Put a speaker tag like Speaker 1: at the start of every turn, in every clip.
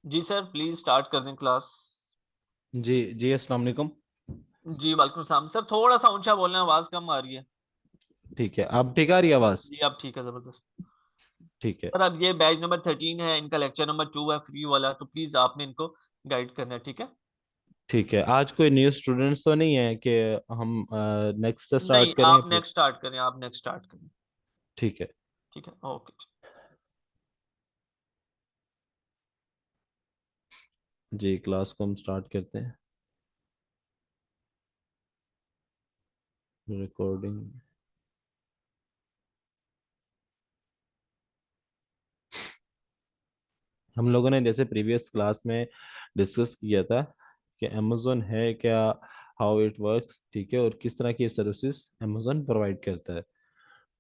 Speaker 1: Ji sir, please start कर दें class.
Speaker 2: जी जी, अस्सलाम वालेकुम।
Speaker 1: जी वालेकुम सलाम सर, थोड़ा सा ऊंचा बोलना, आवाज कम आ रही है।
Speaker 2: ठीक है, अब ठीक आ रही है आवाज़?
Speaker 1: जी अब ठीक है, जबरदस्त।
Speaker 2: ठीक है।
Speaker 1: सर अब ये बैच नंबर 13 है, इनका लेक्चर नंबर 2 है फ्री वाला, तो प्लीज आपने इनको गाइड करना है, ठीक है?
Speaker 2: ठीक है, आज कोई न्यू स्टूडेंट्स तो नहीं है कि हम नेक्स्ट
Speaker 1: नहीं,
Speaker 2: स्टार्ट करें
Speaker 1: आप
Speaker 2: फिर?
Speaker 1: नेक्स्ट स्टार्ट करें, आप नेक्स्ट स्टार्ट करें।
Speaker 2: ठीक है।
Speaker 1: ठीक है, ओके।
Speaker 2: जी, क्लास को हम स्टार्ट करते हैं। रिकॉर्डिंग। हम लोगों ने जैसे प्रीवियस क्लास में डिस्कस किया था कि अमेज़ोन है क्या, हाउ इट वर्क्स, ठीक है, और किस तरह की सर्विसेज अमेज़ोन प्रोवाइड करता है।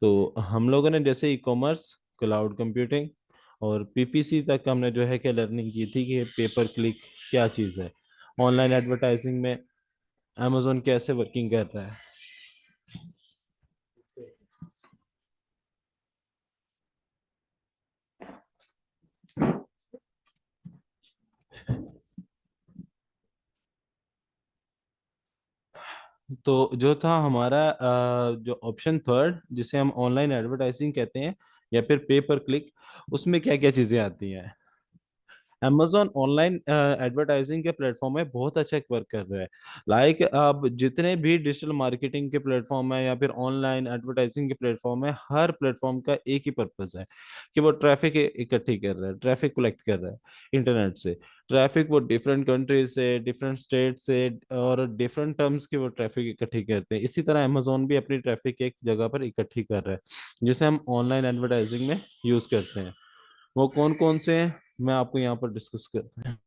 Speaker 2: तो हम लोगों ने जैसे ई कॉमर्स, क्लाउड कंप्यूटिंग और पीपीसी तक हमने जो है कि लर्निंग की थी कि पेपर क्लिक क्या चीज़ है, ऑनलाइन एडवर्टाइजिंग में अमेज़ोन कैसे वर्किंग कर रहा है। तो जो था हमारा जो ऑप्शन थर्ड, जिसे हम ऑनलाइन एडवर्टाइजिंग कहते हैं या फिर पे पर क्लिक, उसमें क्या क्या चीजें आती हैं। Amazon ऑनलाइन एडवर्टाइजिंग के प्लेटफॉर्म में बहुत अच्छा वर्क कर रहा है। लाइक अब जितने भी डिजिटल मार्केटिंग के प्लेटफॉर्म है या फिर ऑनलाइन एडवर्टाइजिंग के प्लेटफॉर्म है, हर प्लेटफॉर्म का एक ही पर्पस है कि वो ट्रैफिक इकट्ठी कर रहा है, ट्रैफिक कलेक्ट कर रहा है इंटरनेट से। ट्रैफिक वो डिफरेंट कंट्रीज से, डिफरेंट स्टेट से और डिफरेंट टर्म्स की वो ट्रैफिक इकट्ठी करते हैं। इसी तरह अमेजोन भी अपनी ट्रैफिक एक जगह पर इकट्ठी कर रहा है, जिसे हम ऑनलाइन एडवर्टाइजिंग में यूज करते हैं। वो कौन कौन से हैं, मैं आपको यहाँ पर डिस्कस करता हूँ।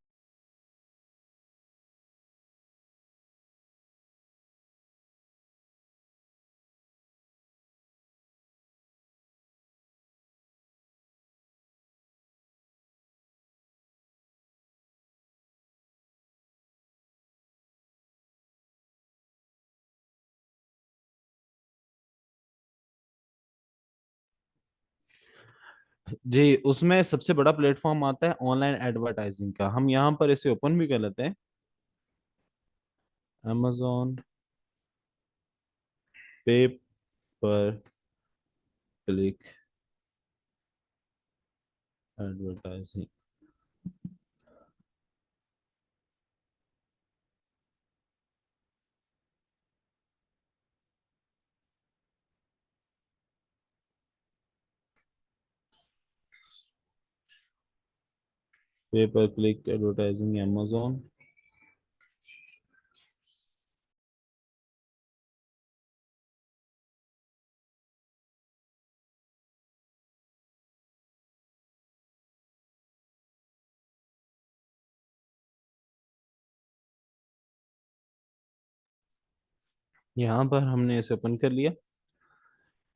Speaker 2: जी, उसमें सबसे बड़ा प्लेटफॉर्म आता है ऑनलाइन एडवर्टाइजिंग का। हम यहाँ पर इसे ओपन भी कर लेते हैं। amazon पे पर क्लिक एडवर्टाइजिंग। पे पर क्लिक एडवर्टाइजिंग amazon। यहाँ पर हमने इसे ओपन कर लिया।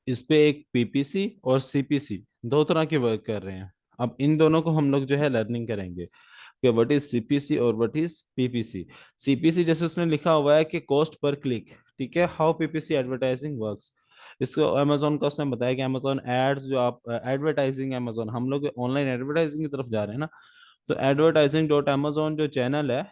Speaker 2: इस पे एक पीपीसी और सीपीसी दो तरह के वर्क कर रहे हैं। अब इन दोनों को हम लोग जो है लर्निंग करेंगे कि व्हाट इज सीपीसी और व्हाट इज पीपीसी। सीपीसी जैसे उसमें लिखा हुआ है कि कॉस्ट पर क्लिक, ठीक है, हाउ पीपीसी एडवर्टाइजिंग वर्क्स। इसको अमेजोन का उसने बताया कि अमेजोन एड्स, जो आप एडवर्टाइजिंग अमेजोन, हम लोग ऑनलाइन एडवर्टाइजिंग की तरफ जा रहे हैं ना। तो एडवर्टाइजिंग डॉट अमेजोन जो चैनल है,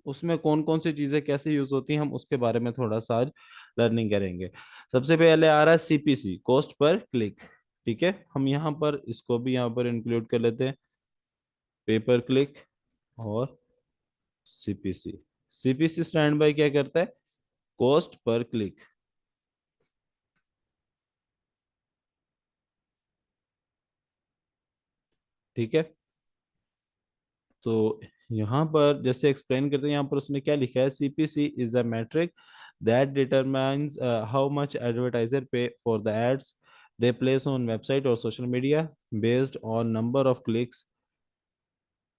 Speaker 2: उसमें कौन कौन सी चीजें कैसे यूज होती हैं, हम उसके बारे में थोड़ा सा आज लर्निंग करेंगे। सबसे पहले आ रहा है सीपीसी, कॉस्ट पर क्लिक। ठीक है, हम यहाँ पर इसको भी यहाँ पर इंक्लूड कर लेते हैं, पे पर क्लिक और सीपीसी। सीपीसी स्टैंड बाय क्या करता है, कॉस्ट पर क्लिक। ठीक है, तो यहाँ पर जैसे एक्सप्लेन करते हैं, यहाँ पर उसने क्या लिखा है, CPC is a metric that determines how much advertiser pay for the ads they place on website or social media based on number of clicks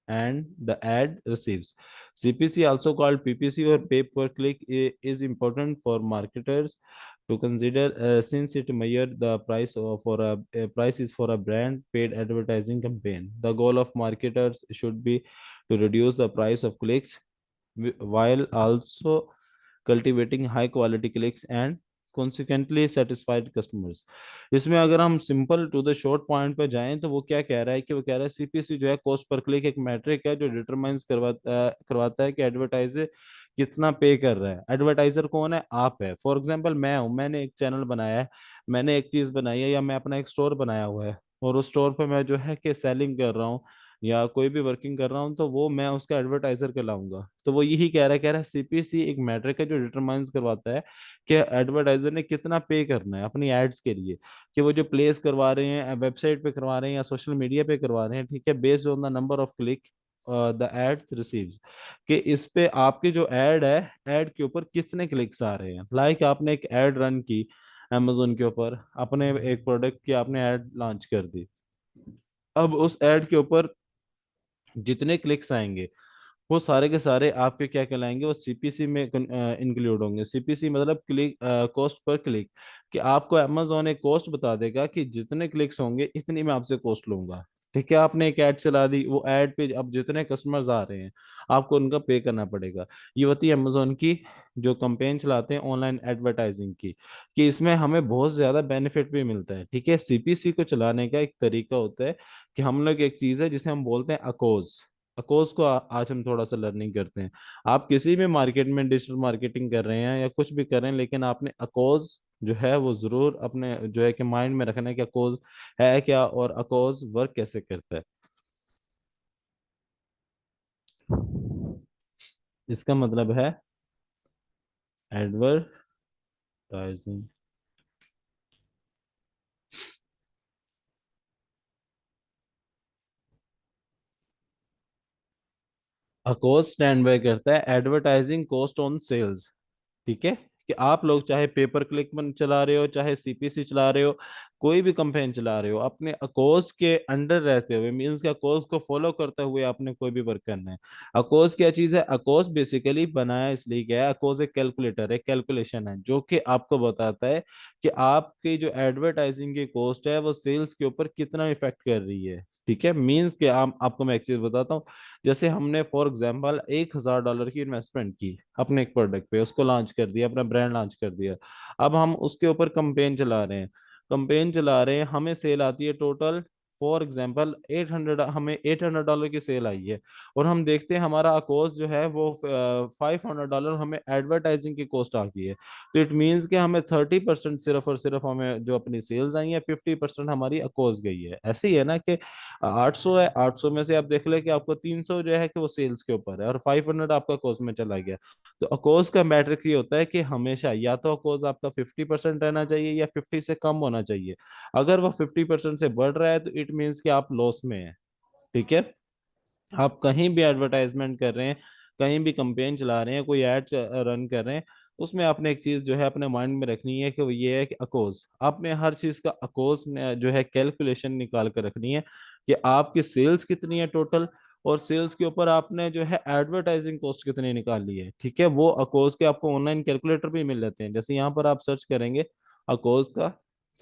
Speaker 2: and the ad receives. CPC, also called PPC or pay per click, is important for marketers to consider, since it measure the price for a price is for a brand paid advertising campaign. The goal of marketers should be to reduce the price of clicks while also cultivating high quality clicks and consequently satisfied customers। इसमें अगर हम simple to the short point पे जाएं तो वो क्या कह रहा है कि वो कह रहा है सीपीसी जो है, कॉस्ट पर क्लिक, एक मैट्रिक है जो डिटरमाइंस करवाता है कि एडवर्टाइजर कितना पे कर रहा है। एडवर्टाइजर कौन है? आप है। फॉर एग्जांपल मैं हूँ, मैंने एक चैनल बनाया है, मैंने एक चीज बनाई है, या मैं अपना एक स्टोर बनाया हुआ है और उस स्टोर पे मैं जो है कि सेलिंग कर रहा हूँ या कोई भी वर्किंग कर रहा हूँ, तो वो मैं उसका एडवर्टाइजर कहलाऊंगा। तो वो यही कह रहा है सीपीसी एक मैट्रिक है जो डिटरमाइंस करवाता है कि एडवर्टाइजर ने कितना पे करना है अपनी एड्स के लिए, कि वो जो प्लेस करवा रहे हैं वेबसाइट पे करवा रहे हैं या सोशल मीडिया पे करवा रहे हैं, ठीक है, based on the number of click the ad receives, कि इस पे आपकी जो एड है, एड के ऊपर कितने क्लिक्स आ रहे हैं। लाइक आपने एक एड रन की अमेजोन के ऊपर, अपने एक प्रोडक्ट की आपने एड लॉन्च कर दी, अब उस एड के ऊपर जितने क्लिक्स आएंगे वो सारे के सारे आपके क्या कहलाएंगे, वो सीपीसी में इंक्लूड होंगे। सीपीसी मतलब क्लिक, कॉस्ट पर क्लिक, कि आपको अमेजोन एक कॉस्ट बता देगा कि जितने क्लिक्स होंगे इतनी मैं आपसे कॉस्ट लूंगा। ठीक है, आपने एक ऐड चला दी, वो ऐड पे अब जितने कस्टमर्स आ रहे हैं आपको उनका पे करना पड़ेगा। ये होती है अमेजोन की जो कंपेन चलाते हैं ऑनलाइन एडवर्टाइजिंग की, कि इसमें हमें बहुत ज्यादा बेनिफिट भी मिलता है। ठीक है, सीपीसी को चलाने का एक तरीका होता है कि हम लोग, एक चीज है जिसे हम बोलते हैं अकोज। अकोज को आज हम थोड़ा सा लर्निंग करते हैं। आप किसी भी मार्केट में डिजिटल मार्केटिंग कर रहे हैं या कुछ भी कर रहे हैं, लेकिन आपने अकोज जो है वो जरूर अपने जो है कि माइंड में रखना है कि अकोज है क्या और अकोज वर्क कैसे करता है। इसका मतलब है एडवर्टाइजिंग। अकोज स्टैंड बाय करता है एडवर्टाइजिंग कॉस्ट ऑन सेल्स। ठीक है, कि आप लोग चाहे पेपर क्लिक मन चला रहे हो, चाहे सीपीसी चला रहे हो, कोई भी कंपेन चला रहे हो, अपने अकोस के अंडर रहते हुए, मींस के अकोस को फॉलो करते हुए आपने कोई भी वर्क करना है। अकोस क्या चीज है? अकोस बेसिकली बनाया इसलिए गया है, अकोस एक कैलकुलेटर है, कैलकुलेशन है जो कि आपको बताता है कि आपकी जो एडवर्टाइजिंग की कॉस्ट है वो सेल्स के ऊपर कितना इफेक्ट कर रही है। ठीक है, मींस के आपको मैं एक चीज बताता हूँ। जैसे हमने फॉर एग्जाम्पल $1,000 की इन्वेस्टमेंट की अपने एक प्रोडक्ट पे, उसको लॉन्च कर दिया, अपना ब्रांड लॉन्च कर दिया। अब हम उसके ऊपर कंपेन चला रहे हैं, हमें सेल आती है टोटल, फॉर एग्जाम्पल 800, हमें $800 की सेल आई है, और हम देखते हैं हमारा कॉस्ट जो है वो $500 हमें एडवर्टाइजिंग की कॉस्ट आ गई है। तो इट मीन्स कि हमें 30% सिर्फ और सिर्फ हमें जो अपनी सेल्स आई है, 50% हमारी अकोस गई है। ऐसे ही है ना कि 800 है, 800 में से आप देख ले कि आपको 300 जो है कि वो सेल्स के ऊपर है और 500 आपका अकोस में चला गया। तो अकोस का मैट्रिक्स ये होता है कि हमेशा या तो अकोस आपका 50% रहना चाहिए या 50 से कम होना चाहिए। अगर वो 50% से बढ़ रहा है तो इट मीन्स कि आप लॉस में है। ठीक है, आप कहीं भी एडवर्टाइजमेंट कर रहे हैं, कहीं भी कंपेन चला रहे हैं, कोई एड रन कर रहे हैं, उसमें आपने एक चीज जो है अपने माइंड में रखनी है कि वो ये है कि अकोज, आपने हर चीज का अकोज जो है कैलकुलेशन निकाल कर रखनी है कि आपकी सेल्स कितनी है टोटल, और सेल्स के ऊपर आपने जो है एडवर्टाइजिंग कॉस्ट कितनी निकाली है। ठीक है, वो अकोज के आपको ऑनलाइन कैलकुलेटर भी मिल जाते हैं, जैसे यहाँ पर आप सर्च करेंगे अकोज का,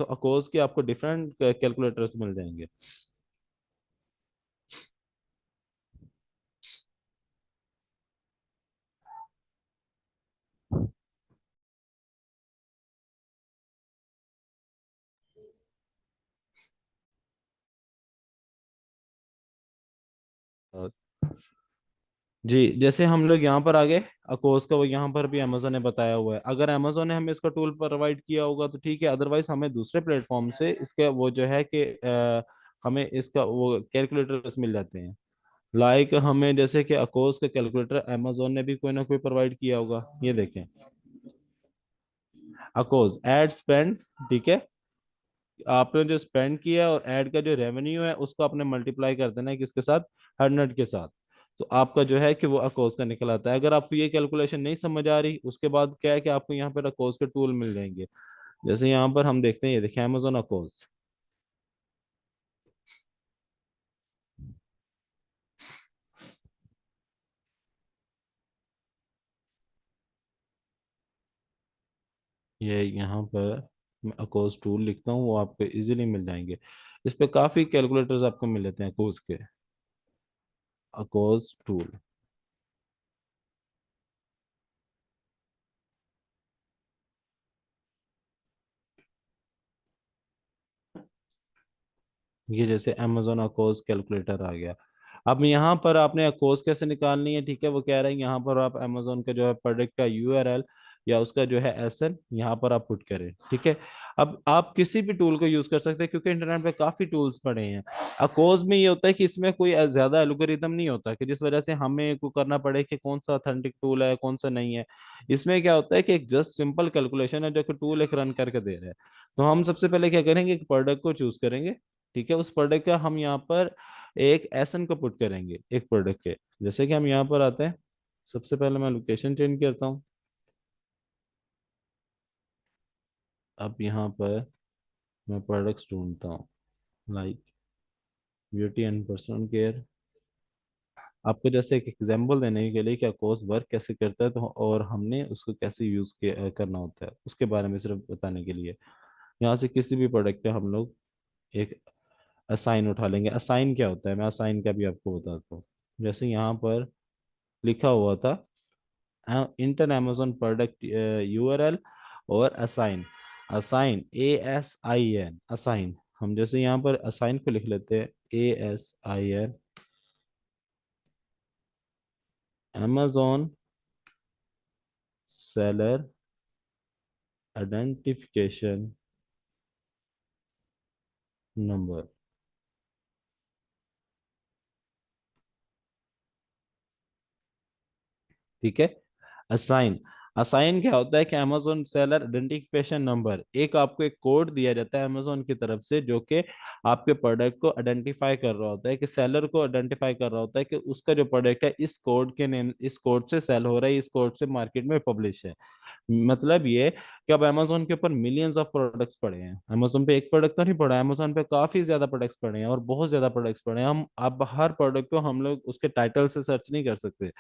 Speaker 2: तो अकोज के आपको डिफरेंट कैलकुलेटर्स मिल जाएंगे। जी, जैसे हम लोग यहाँ पर आ गए, अकोस का वो यहाँ पर भी अमेजोन ने बताया हुआ है। अगर अमेजोन ने हमें इसका टूल प्रोवाइड किया होगा तो ठीक है, अदरवाइज हमें दूसरे प्लेटफॉर्म से इसका वो जो है कि हमें इसका वो कैलकुलेटर्स मिल जाते हैं। लाइक हमें जैसे कि अकोस का कैलकुलेटर अमेजोन ने भी कोई ना कोई प्रोवाइड किया होगा, ये देखें, अकोस एड स्पेंड। ठीक है, आपने जो स्पेंड किया और ऐड का जो रेवेन्यू है उसको आपने मल्टीप्लाई कर देना है किसके साथ? 100 के साथ। तो आपका जो है कि वो अकोस का निकल आता है। अगर आपको ये कैलकुलेशन नहीं समझ आ रही, उसके बाद क्या है कि आपको यहाँ पर अकोस के टूल मिल जाएंगे। जैसे यहाँ पर हम देखते हैं, ये देखिए अमेजोन अकोस, ये यहाँ पर मैं अकोस टूल लिखता हूँ, वो आपको इजीली मिल जाएंगे। इस पे काफी कैलकुलेटर्स आपको मिल जाते हैं अकोस के। अकोस टूल, ये जैसे Amazon अकोस कैलकुलेटर आ गया। अब यहाँ पर आपने अकोस कैसे निकालनी है, ठीक है, वो कह रहे हैं यहाँ पर आप Amazon का जो है प्रोडक्ट का यूआरएल या उसका जो है एसएन यहाँ पर आप पुट करें, ठीक है। अब आप किसी भी टूल को यूज कर सकते हैं क्योंकि इंटरनेट पे काफी टूल्स पड़े हैं। अकोस में ये होता है कि इसमें कोई ज्यादा एल्गोरिदम नहीं होता कि जिस वजह से हमें को करना पड़े कि कौन सा ऑथेंटिक टूल है कौन सा नहीं है। इसमें क्या होता है कि एक जस्ट सिंपल कैलकुलेशन है जो कि टूल एक रन करके दे रहा है। तो हम सबसे पहले क्या करेंगे, एक प्रोडक्ट को चूज करेंगे, ठीक है। उस प्रोडक्ट का हम यहाँ पर एक एसन को पुट करेंगे एक प्रोडक्ट के। जैसे कि हम यहाँ पर आते हैं, सबसे पहले मैं लोकेशन चेंज करता हूँ। अब यहाँ पर मैं प्रोडक्ट्स ढूंढता हूँ, like beauty and personal care. आपको जैसे एक एग्जांपल देने के लिए क्या कोर्स वर्क कैसे करता है तो और हमने उसको कैसे यूज करना होता है उसके बारे में सिर्फ बताने के लिए। यहाँ से किसी भी प्रोडक्ट पे हम लोग एक असाइन उठा लेंगे। असाइन क्या होता है, मैं असाइन का भी आपको बताता हूँ। जैसे यहाँ पर लिखा हुआ था इंटर अमेजोन प्रोडक्ट यूआरएल और असाइन। Assign ASIN assign. हम जैसे यहाँ पर असाइन को लिख लेते हैं ASIN Amazon seller identification number, ठीक है। असाइन, असाइन क्या होता है कि अमेजोन सेलर आइडेंटिफिकेशन नंबर, एक आपको एक कोड दिया जाता है अमेजोन की तरफ से जो कि आपके प्रोडक्ट को आइडेंटिफाई कर रहा होता है, कि सेलर को आइडेंटिफाई कर रहा होता है कि उसका जो प्रोडक्ट है इस कोड के नेम, इस कोड से सेल हो रहा है, इस कोड से मार्केट में पब्लिश है। मतलब ये कि अब अमेजोन के ऊपर मिलियंस ऑफ प्रोडक्ट्स पड़े हैं। अमेजोन पे एक प्रोडक्ट तो नहीं पड़ा है, अमेजोन पे काफी ज्यादा प्रोडक्ट्स पड़े हैं और बहुत ज्यादा प्रोडक्ट्स पड़े हैं। हम अब हर प्रोडक्ट को हम लोग उसके टाइटल से सर्च नहीं कर सकते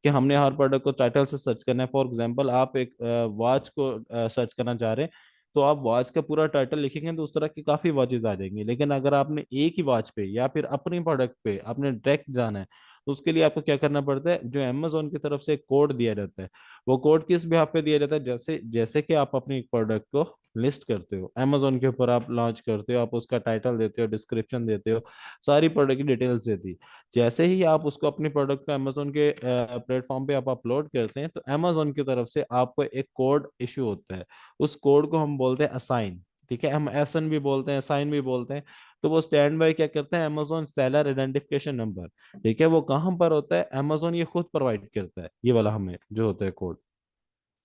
Speaker 2: कि हमने हर प्रोडक्ट को टाइटल से सर्च करना है। फॉर एग्जांपल आप एक वॉच को सर्च करना चाह रहे हैं तो आप वॉच का पूरा टाइटल लिखेंगे तो उस तरह की काफी वॉचेज आ जाएंगी। लेकिन अगर आपने एक ही वॉच पे या फिर अपनी प्रोडक्ट पे आपने डायरेक्ट जाना है तो उसके लिए आपको क्या करना पड़ता है, जो अमेजोन की तरफ से एक कोड दिया जाता है। वो कोड किस बिहाफ पे दिया जाता है, जैसे जैसे कि आप अपनी प्रोडक्ट को लिस्ट करते हो अमेजोन के ऊपर, आप लॉन्च करते हो, आप उसका टाइटल देते हो, डिस्क्रिप्शन देते हो, सारी प्रोडक्ट की डिटेल्स देती। जैसे ही आप उसको अपनी प्रोडक्ट को अमेजोन के प्लेटफॉर्म पे आप अपलोड करते हैं तो अमेजोन की तरफ से आपको एक कोड इशू होता है। उस कोड को हम बोलते हैं असाइन, ठीक है। हम एसन भी बोलते हैं, साइन भी बोलते हैं। तो वो स्टैंड बाय क्या करते हैं, अमेजोन सेलर आइडेंटिफिकेशन नंबर, ठीक है। वो कहाँ पर होता है, अमेजोन ये खुद प्रोवाइड करता है ये वाला हमें जो होता है कोड।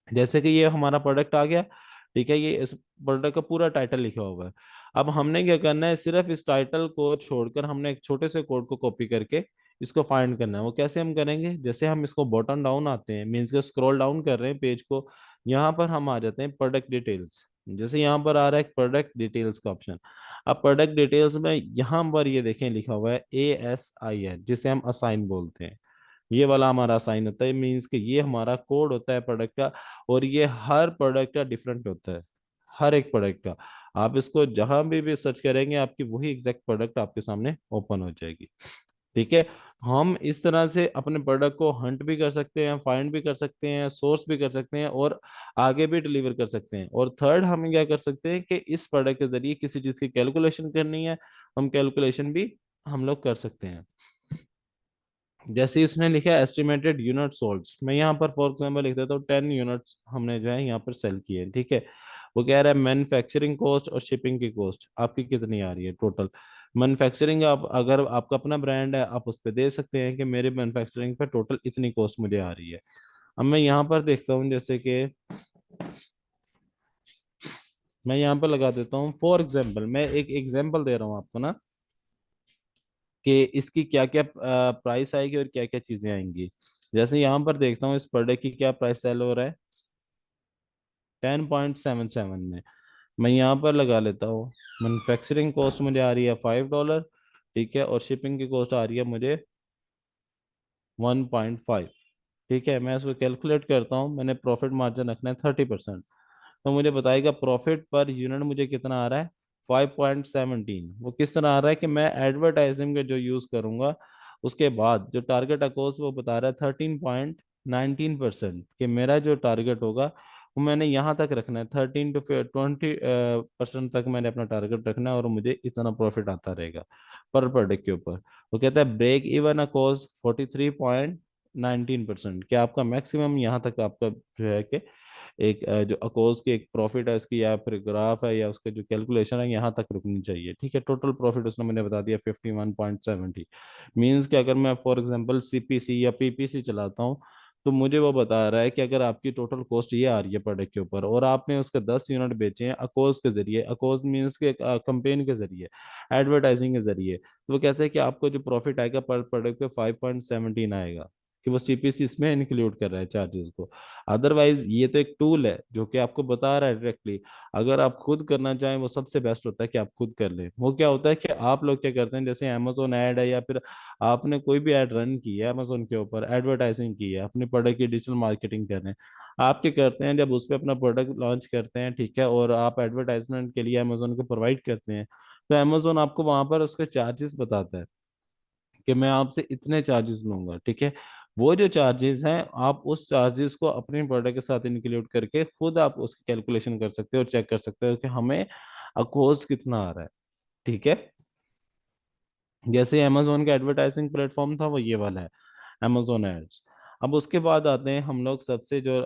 Speaker 2: जैसे कि ये हमारा प्रोडक्ट आ गया, ठीक है, ये इस प्रोडक्ट का पूरा टाइटल लिखा हुआ है। अब हमने क्या करना है, सिर्फ इस टाइटल को छोड़कर हमने एक छोटे से कोड को कॉपी करके इसको फाइंड करना है। वो कैसे हम करेंगे, जैसे हम इसको बॉटम डाउन आते हैं, मीन्स के स्क्रॉल डाउन कर रहे हैं पेज को, यहाँ पर हम आ जाते हैं प्रोडक्ट डिटेल्स। जैसे यहाँ पर आ रहा है प्रोडक्ट डिटेल्स का ऑप्शन। अब प्रोडक्ट डिटेल्स में यहाँ पर ये देखें लिखा हुआ है ASIN, जिसे हम असाइन बोलते हैं। ये वाला हमारा साइन होता है, मीन्स कि ये हमारा कोड होता है प्रोडक्ट का। और ये हर प्रोडक्ट का डिफरेंट होता है, हर एक प्रोडक्ट का। आप इसको जहां भी सर्च करेंगे आपकी वही एग्जैक्ट प्रोडक्ट आपके सामने ओपन हो जाएगी, ठीक है। हम इस तरह से अपने प्रोडक्ट को हंट भी कर सकते हैं, फाइंड भी कर सकते हैं, सोर्स भी कर सकते हैं और आगे भी डिलीवर कर सकते हैं। और थर्ड हम क्या कर सकते हैं कि इस प्रोडक्ट के जरिए किसी चीज की कैलकुलेशन करनी है, हम कैलकुलेशन भी हम लोग कर सकते हैं। जैसे इसने लिखा है एस्टिमेटेड यूनिट सोल्ड्स, मैं यहाँ पर फॉर एग्जांपल लिख देता हूँ 10 यूनिट्स हमने जो है यहाँ पर सेल किए हैं, ठीक है। वो कह रहा है मैन्युफैक्चरिंग कॉस्ट और शिपिंग की कॉस्ट आपकी कितनी आ रही है टोटल। मैन्युफैक्चरिंग, आप अगर आपका अपना ब्रांड है आप उस पर दे सकते हैं कि मेरे मैन्युफैक्चरिंग पे टोटल इतनी कॉस्ट मुझे आ रही है। अब मैं यहाँ पर देखता हूँ, जैसे कि मैं यहाँ पर लगा देता हूँ फॉर एग्जाम्पल, मैं एक एग्जाम्पल दे रहा हूँ आपको ना कि इसकी क्या क्या प्राइस आएगी और क्या क्या चीजें आएंगी। जैसे यहाँ पर देखता हूँ इस प्रोडक्ट की क्या प्राइस सेल हो रहा है 10.77 में। मैं यहाँ पर लगा लेता हूँ मैन्युफैक्चरिंग कॉस्ट मुझे आ रही है $5, ठीक है, और शिपिंग की कॉस्ट आ रही है मुझे 1.5, ठीक है। मैं इसको कैलकुलेट करता हूँ, मैंने प्रॉफिट मार्जिन रखना है 30%। तो मुझे बताएगा प्रॉफिट पर यूनिट मुझे कितना आ रहा है 5.17। वो किस तरह आ रहा है कि मैं एडवर्टाइजिंग का जो यूज करूंगा उसके बाद जो टारगेट अकोस वो बता रहा है 13.19%, कि मेरा जो टारगेट होगा वो मैंने यहाँ तक रखना है, 13 to 20% तक मैंने अपना टारगेट रखना है, और मुझे इतना प्रॉफिट आता रहेगा पर प्रोडक्ट के ऊपर। वो कहता है ब्रेक इवन अ कॉज 43.19%, कि आपका मैक्सिमम यहाँ तक आपका जो है कि एक जो अकोज की एक प्रॉफिट है उसकी, या फिर ग्राफ है, या उसका जो कैलकुलेशन है, यहाँ तक रुकनी चाहिए। ठीक है, टोटल प्रॉफिट उसने मैंने बता दिया 51.70। मीन्स कि अगर मैं फॉर एग्जांपल सीपीसी या पीपीसी चलाता हूँ, तो मुझे वो बता रहा है कि अगर आपकी टोटल कॉस्ट ये आ रही है प्रोडक्ट के ऊपर, और आपने उसके 10 यूनिट बेचे हैं अकोज के जरिए, अकोज मीन्स के कंपेन के जरिए, एडवर्टाइजिंग के जरिए, तो वो कहते हैं कि आपको जो प्रॉफिट आएगा पर प्रोडक्ट पे 5.17 आएगा, कि वो सीपीसी इसमें इंक्लूड कर रहा है चार्जेस को। अदरवाइज ये तो एक टूल है जो कि आपको बता रहा है डायरेक्टली। अगर आप खुद करना चाहें, वो सबसे बेस्ट होता है कि आप खुद कर लें। वो क्या होता है कि आप लोग क्या करते हैं, जैसे अमेजोन ऐड है, या फिर आपने कोई भी ऐड रन की है अमेजोन के ऊपर, एडवर्टाइजिंग की है, अपने प्रोडक्ट की डिजिटल मार्केटिंग कर रहे हैं, आप क्या करते हैं, जब उस पर अपना प्रोडक्ट लॉन्च करते हैं, ठीक है, और आप एडवर्टाइजमेंट के लिए अमेजोन को प्रोवाइड करते हैं, तो अमेजोन आपको वहां पर उसके चार्जेस बताता है कि मैं आपसे इतने चार्जेस लूंगा। ठीक है, वो जो चार्जेस हैं, आप उस चार्जेस को अपने प्रोडक्ट के साथ इंक्लूड करके खुद आप उसकी कैलकुलेशन कर सकते हो और चेक कर सकते हो कि हमें अकोज कितना आ रहा है। ठीक है, जैसे अमेजोन का एडवर्टाइजिंग प्लेटफॉर्म था, वो ये वाला है, अमेजोन एड्स। अब उसके बाद आते हैं हम लोग, सबसे जो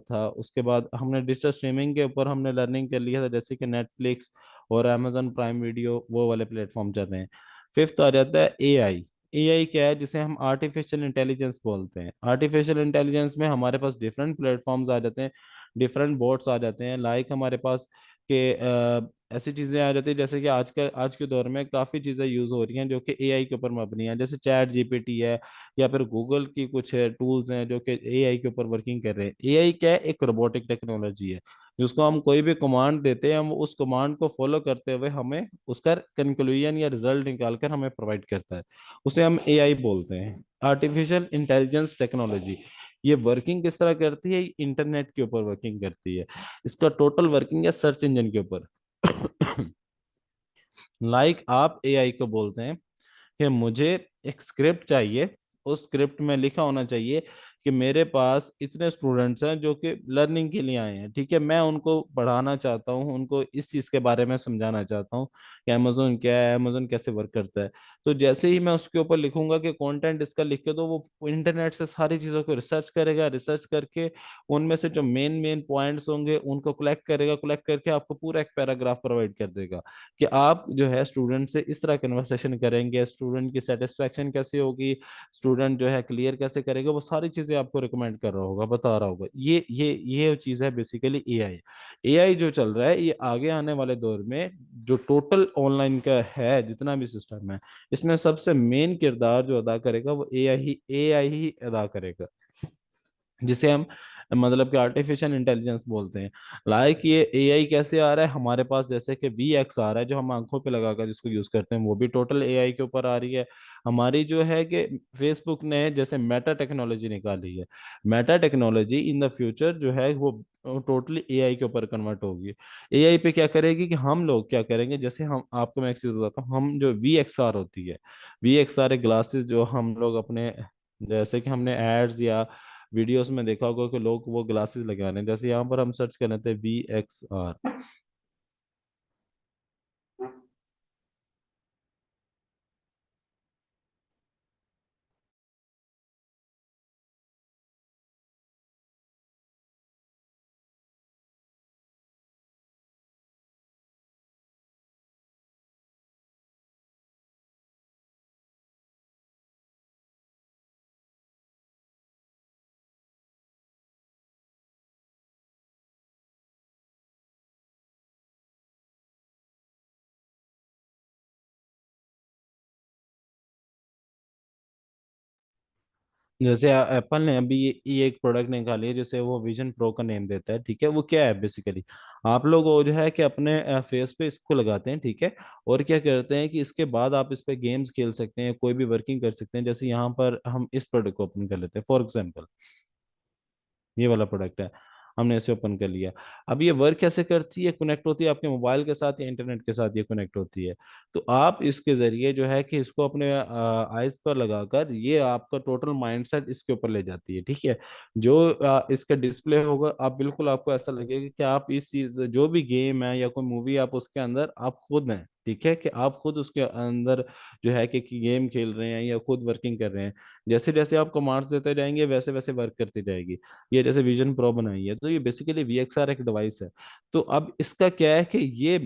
Speaker 2: था, उसके बाद हमने डिजिटल स्ट्रीमिंग के ऊपर हमने लर्निंग कर लिया था, जैसे कि नेटफ्लिक्स और अमेजोन प्राइम वीडियो, वो वाले प्लेटफॉर्म चल रहे हैं। फिफ्थ आ जाता है एआई। एआई क्या है, जिसे हम आर्टिफिशियल इंटेलिजेंस बोलते हैं। आर्टिफिशियल इंटेलिजेंस में हमारे पास डिफरेंट प्लेटफॉर्म्स आ जाते हैं, डिफरेंट बोट्स आ जाते हैं, लाइक हमारे पास के ऐसी चीजें आ जाती है, जैसे कि आज के दौर में काफी चीजें यूज हो रही हैं जो कि एआई के ऊपर मबनी है, जैसे चैट जीपीटी है, या फिर गूगल की कुछ टूल्स हैं जो कि एआई के ऊपर वर्किंग कर रहे हैं। एआई क्या है, एक रोबोटिक टेक्नोलॉजी है, जिसको हम कोई भी कमांड देते हैं, हम उस कमांड को फॉलो करते हुए हमें उसका कंक्लूजन या रिजल्ट निकाल कर हमें प्रोवाइड करता है, उसे हम एआई बोलते हैं, आर्टिफिशियल इंटेलिजेंस टेक्नोलॉजी। ये वर्किंग किस तरह करती है, इंटरनेट के ऊपर वर्किंग करती है, इसका टोटल वर्किंग है सर्च इंजन के ऊपर। लाइक आप एआई को बोलते हैं कि मुझे एक स्क्रिप्ट चाहिए, उस स्क्रिप्ट में लिखा होना चाहिए कि मेरे पास इतने स्टूडेंट्स हैं जो कि लर्निंग के लिए आए हैं, ठीक है, मैं उनको पढ़ाना चाहता हूँ, उनको इस चीज़ के बारे में समझाना चाहता हूँ कि अमेजोन क्या है, अमेजोन कैसे वर्क करता है। तो जैसे ही मैं उसके ऊपर लिखूंगा कि कंटेंट इसका लिख के, तो वो इंटरनेट से सारी चीज़ों को रिसर्च करेगा, रिसर्च करके उनमें से जो मेन मेन पॉइंट्स होंगे उनको कलेक्ट करेगा, कलेक्ट करके आपको पूरा एक पैराग्राफ प्रोवाइड कर देगा कि आप जो है स्टूडेंट से इस तरह कन्वर्सेशन करेंगे, स्टूडेंट की सेटिस्फेक्शन कैसे होगी, स्टूडेंट जो है क्लियर कैसे करेगा, वो सारी चीजें आपको रिकमेंड कर रहा होगा, बता रहा होगा। ये चीज है बेसिकली एआई। एआई जो चल रहा है, ये आगे आने वाले दौर में जो टोटल ऑनलाइन का है जितना भी सिस्टम है, इसमें सबसे मेन किरदार जो अदा करेगा वो एआई ही अदा करेगा, जिसे हम मतलब कि आर्टिफिशियल इंटेलिजेंस बोलते हैं। लाइक ये एआई कैसे आ रहा है हमारे पास, जैसे कि वी एक्स आ रहा है जो हम आंखों पे लगाकर जिसको यूज करते हैं, वो भी टोटल एआई के ऊपर आ रही है। हमारी जो है कि फेसबुक ने जैसे मेटा टेक्नोलॉजी निकाली है, Meta technology in the future जो है वो टोटली एआई के ऊपर कन्वर्ट होगी। एआई पे क्या करेगी कि हम लोग क्या करेंगे, जैसे हम आपको मैं एक चीज बताता हूँ, हम जो वी एक्स आर होती है, वी एक्स आर ग्लासेस जो हम लोग अपने, जैसे कि हमने एड्स या वीडियोस में देखा होगा कि लोग वो ग्लासेस लगा रहे हैं, जैसे यहाँ पर हम सर्च कर रहे थे VXR। जैसे एप्पल ने अभी ये एक प्रोडक्ट निकाली है जिसे वो विजन प्रो का नेम देता है। ठीक है, वो क्या है बेसिकली, आप लोग वो जो है कि अपने फेस पे इसको लगाते हैं, ठीक है, और क्या करते हैं कि इसके बाद आप इस पे गेम्स खेल सकते हैं, कोई भी वर्किंग कर सकते हैं। जैसे यहाँ पर हम इस प्रोडक्ट को ओपन कर लेते हैं, फॉर एग्जांपल ये वाला प्रोडक्ट है। हमने ऐसे ओपन कर लिया। अब ये वर्क कैसे करती है, कनेक्ट होती है आपके मोबाइल के साथ या इंटरनेट के साथ ये कनेक्ट होती है। तो आप इसके जरिए जो है कि इसको अपने आइज पर लगाकर ये आपका टोटल माइंडसेट इसके ऊपर ले जाती है, ठीक है। जो इसका डिस्प्ले होगा, आप बिल्कुल आपको ऐसा लगेगा कि आप इस चीज, जो भी गेम है या कोई मूवी आप उसके अंदर आप खुद हैं, ठीक है, कि आप खुद उसके अंदर जो है कि गेम खेल रहे हैं या खुद वर्किंग कर रहे हैं। जैसे जैसे आप कमांड्स देते जाएंगे वैसे वैसे वर्क करती जाएगी। ये जैसे विजन प्रो बनाई है, तो ये बेसिकली वीएक्सआर एक डिवाइस है। तो अब इसका क्या है कि ये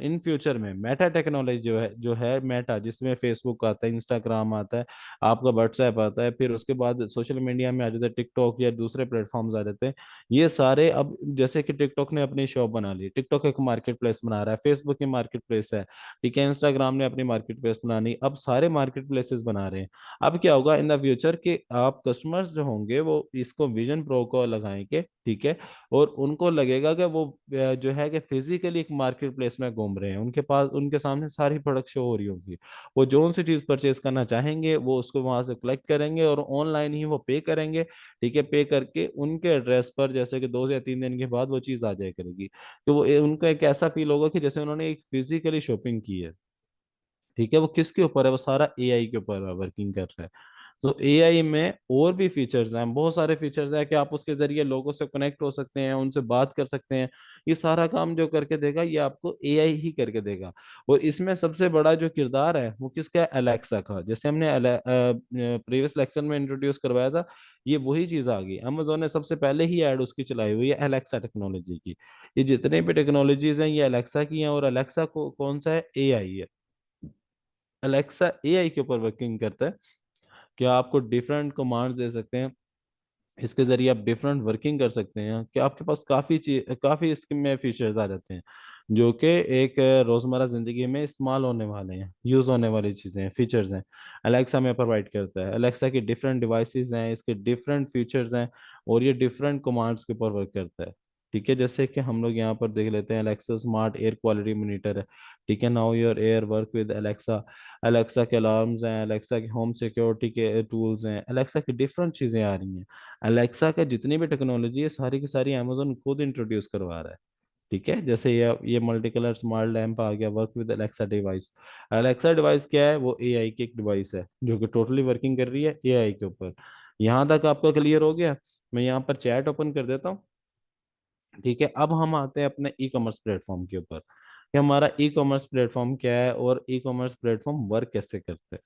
Speaker 2: इन फ्यूचर में मेटा टेक्नोलॉजी जो है मेटा, जिसमें फेसबुक आता है, इंस्टाग्राम आता है, आपका व्हाट्सएप आता है, फिर उसके बाद सोशल मीडिया में आ जाता है टिकटॉक या दूसरे प्लेटफॉर्म्स आ जाते हैं। ये सारे अब जैसे कि टिकटॉक ने अपनी शॉप बना ली, टिकटॉक एक मार्केट प्लेस बना रहा है, फेसबुक की मार्केट प्लेस है, ठीक है, इंस्टाग्राम ने अपनी मार्केट प्लेस बनानी, अब सारे मार्केट प्लेसेस बना रहे हैं। अब क्या होगा इन द फ्यूचर कि आप कस्टमर्स जो होंगे वो इसको विजन प्रो को लगाएंगे, ठीक है, और उनको लगेगा कि वो जो है कि फिजिकली एक मार्केट प्लेस में घूम रहे हैं, उनके पास उनके सामने सारी प्रोडक्ट शो हो रही होगी। वो जो सी चीज परचेज करना चाहेंगे वो उसको वहां से कलेक्ट करेंगे और ऑनलाइन ही वो पे करेंगे, ठीक है। पे करके उनके एड्रेस पर जैसे कि 2 या 3 दिन के बाद वो चीज आ जाया करेगी। तो वो उनका एक ऐसा फील होगा कि जैसे उन्होंने एक फिजिकली शॉपिंग की है, ठीक है। वो किसके ऊपर है, वो सारा एआई के ऊपर वर्किंग कर रहा है। तो एआई में और भी फीचर्स हैं, बहुत सारे फीचर्स हैं कि आप उसके जरिए लोगों से कनेक्ट हो सकते हैं, उनसे बात कर सकते हैं। ये सारा काम जो करके देगा ये आपको एआई ही करके देगा। और इसमें सबसे बड़ा जो किरदार है वो किसका है, अलेक्सा का। जैसे हमने प्रीवियस लेक्चर में इंट्रोड्यूस करवाया था, ये वही चीज आ गई। अमेजोन ने सबसे पहले ही ऐड उसकी चलाई हुई है अलेक्सा टेक्नोलॉजी की। ये जितने भी टेक्नोलॉजीज हैं ये अलेक्सा की हैं, और अलेक्सा को कौन सा है, एआई है। अलेक्सा एआई के ऊपर वर्किंग करता है कि आपको डिफरेंट कमांड्स दे सकते हैं, इसके जरिए आप डिफरेंट वर्किंग कर सकते हैं, कि आपके पास काफ़ी चीज, काफ़ी इसमें फीचर्स आ जाते हैं जो कि एक रोज़मर्रा ज़िंदगी में इस्तेमाल होने वाले हैं, यूज़ होने वाली चीज़ें हैं, फीचर्स हैं। अलेक्सा में प्रोवाइड करता है, अलेक्सा की डिफरेंट डिवाइसेस हैं, इसके डिफरेंट फीचर्स हैं, और ये डिफरेंट कमांड्स के ऊपर वर्क करता है, ठीक है। जैसे कि हम लोग यहाँ पर देख लेते हैं, Alexa smart air quality monitor है, ठीक है। Now your air work with Alexa. Alexa के अलार्म्स हैं, अलेक्सा के होम सिक्योरिटी के टूल्स हैं, अलेक्सा की डिफरेंट चीज़ें आ रही हैं। अलेक्सा का जितनी भी टेक्नोलॉजी है सारी की सारी अमेजोन खुद इंट्रोड्यूस करवा रहा है, ठीक है। जैसे ये मल्टी कलर स्मार्ट लैंप आ गया, work with Alexa device. Alexa device क्या है, वो एआई की एक डिवाइस है जो कि टोटली वर्किंग कर रही है एआई के ऊपर। यहाँ तक आपका क्लियर हो गया। मैं यहाँ पर चैट ओपन कर देता हूँ, ठीक है। अब हम आते हैं अपने ई कॉमर्स प्लेटफॉर्म के ऊपर, कि हमारा ई कॉमर्स प्लेटफॉर्म क्या है और ई कॉमर्स प्लेटफॉर्म वर्क कैसे करते हैं।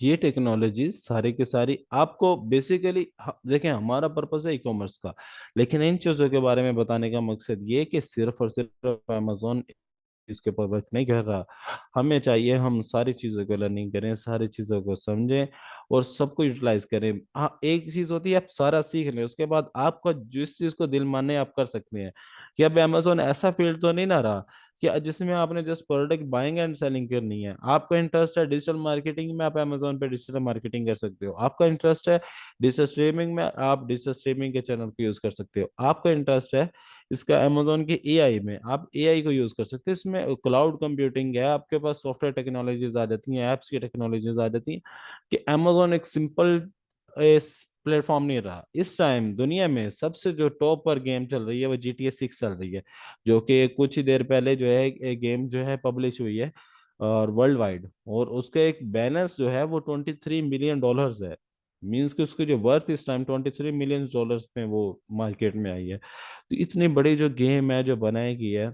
Speaker 2: ये टेक्नोलॉजी सारी की सारी आपको बेसिकली, देखें हमारा पर्पस है ई कॉमर्स का, लेकिन इन चीज़ों के बारे में बताने का मकसद ये कि सिर्फ और सिर्फ अमेजोन इसके ऊपर वर्क नहीं कर रहा। हमें चाहिए हम सारी चीज़ों को लर्निंग करें, सारी चीज़ों को समझें और सबको यूटिलाइज करें। हाँ, एक चीज़ होती है आप सारा सीख लें, उसके बाद आपका जिस चीज़ को दिल माने आप कर सकते हैं। कि अब अमेजोन ऐसा फील्ड तो नहीं ना रहा कि जिसमें आपने just product buying and selling करनी है। आपका इंटरेस्ट है डिजिटल मार्केटिंग में, आप अमेजोन पे डिजिटल मार्केटिंग कर सकते हो। आपका इंटरेस्ट है डिजिटल स्ट्रीमिंग में, आप डिजिटल स्ट्रीमिंग के चैनल को यूज कर सकते हो। आपका इंटरेस्ट है इसका अमेजोन के एआई में, आप एआई को यूज कर सकते हैं। इसमें क्लाउड कंप्यूटिंग है, आपके पास सॉफ्टवेयर टेक्नोलॉजीज आ जाती हैं, एप्स की टेक्नोलॉजीज आ जाती हैं। कि अमेजोन एक सिंपल प्लेटफॉर्म नहीं रहा। इस टाइम दुनिया में सबसे जो टॉप पर गेम चल रही है वो GTA 6 चल रही है, जो कि कुछ ही देर पहले जो है एक गेम जो है पब्लिश हुई है और वर्ल्ड वाइड, और उसका एक बैलेंस जो है वो $23 मिलियन है। मीन्स कि उसकी जो वर्थ इस टाइम $23 मिलियन में वो मार्केट में आई है। तो इतनी बड़ी जो गेम है जो बनाई गई है,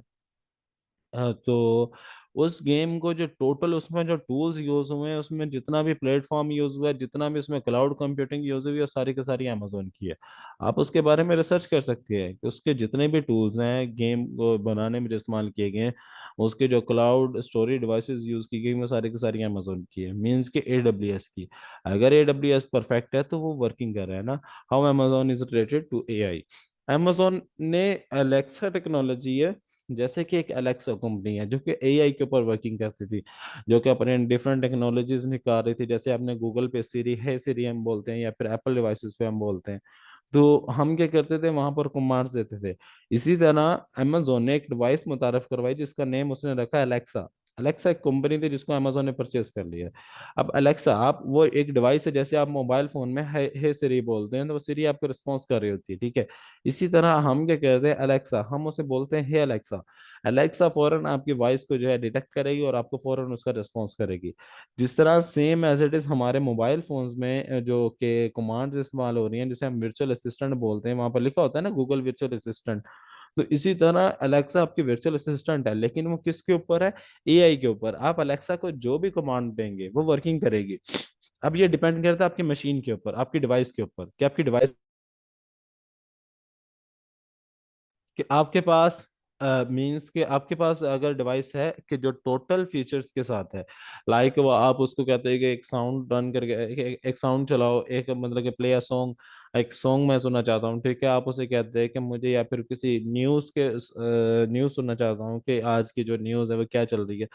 Speaker 2: तो उस गेम को जो टोटल उसमें जो टूल्स यूज हुए हैं, उसमें जितना भी प्लेटफॉर्म यूज हुआ है, जितना भी उसमें क्लाउड कंप्यूटिंग यूज हुई है, सारी की सारी अमेजोन की है। आप उसके बारे में रिसर्च कर सकते हैं कि उसके जितने भी टूल्स हैं गेम को बनाने में जो इस्तेमाल किए गए हैं, उसके जो क्लाउड स्टोरेज डिवाइसेस यूज की गई वो सारी की सारी अमेजोन की है, मीन्स के AWS की। अगर AWS परफेक्ट है तो वो वर्किंग कर रहा है ना। How Amazon is related to AI. Amazon ने अलेक्सा टेक्नोलॉजी है, जैसे कि एक अलेक्सा कंपनी है जो कि एआई के ऊपर वर्किंग करती थी, जो कि अपने डिफरेंट टेक्नोलॉजीज निकाल रही थी। जैसे आपने गूगल पे सीरी है, सीरी हम बोलते हैं, या फिर एप्पल डिवाइसेस पे हम बोलते हैं। तो हम क्या करते थे, वहां पर कमांड्स देते थे। इसी तरह अमेजोन ने एक डिवाइस मुतारफ करवाई जिसका नेम उसने रखा अलेक्सा। अलेक्सा एक कंपनी थी जिसको अमेजोन ने परचेज कर लिया। अब अलेक्सा, आप वो एक डिवाइस है, जैसे आप मोबाइल फोन में है सिरी बोलते हैं तो वो सिरी आपको रिस्पॉन्स कर रही होती है, ठीक है। इसी तरह हम क्या करते हैं, अलेक्सा हम उसे बोलते हैं हे अलेक्सा। अलेक्सा फौरन आपकी वॉइस को जो है डिटेक्ट करेगी और आपको फौरन उसका रिस्पॉन्स करेगी। जिस तरह सेम एज इट इज हमारे मोबाइल फोन्स में जो के कमांड्स इस्तेमाल हो रही हैं, जिसे हम वर्चुअल असिस्टेंट बोलते हैं, वहां पर लिखा होता है ना गूगल वर्चुअल असिस्टेंट। तो इसी तरह अलेक्सा आपकी वर्चुअल असिस्टेंट है, लेकिन वो किसके ऊपर है? एआई के ऊपर। आप अलेक्सा को जो भी कमांड देंगे वो वर्किंग करेगी। अब ये डिपेंड करता है आपकी मशीन के ऊपर, आपकी डिवाइस के ऊपर, कि आपकी डिवाइस, कि आपके पास मींस कि आपके पास अगर डिवाइस है कि जो टोटल फीचर्स के साथ है, लाइक वो आप उसको कहते हैं कि एक साउंड रन करके एक साउंड चलाओ, एक मतलब कि प्ले अ सॉन्ग, एक सॉन्ग मैं सुनना चाहता हूँ, ठीक है। आप उसे कहते हैं कि मुझे, या फिर किसी न्यूज़ के न्यूज़ सुनना चाहता हूँ कि आज की जो न्यूज़ है वो क्या चल रही है।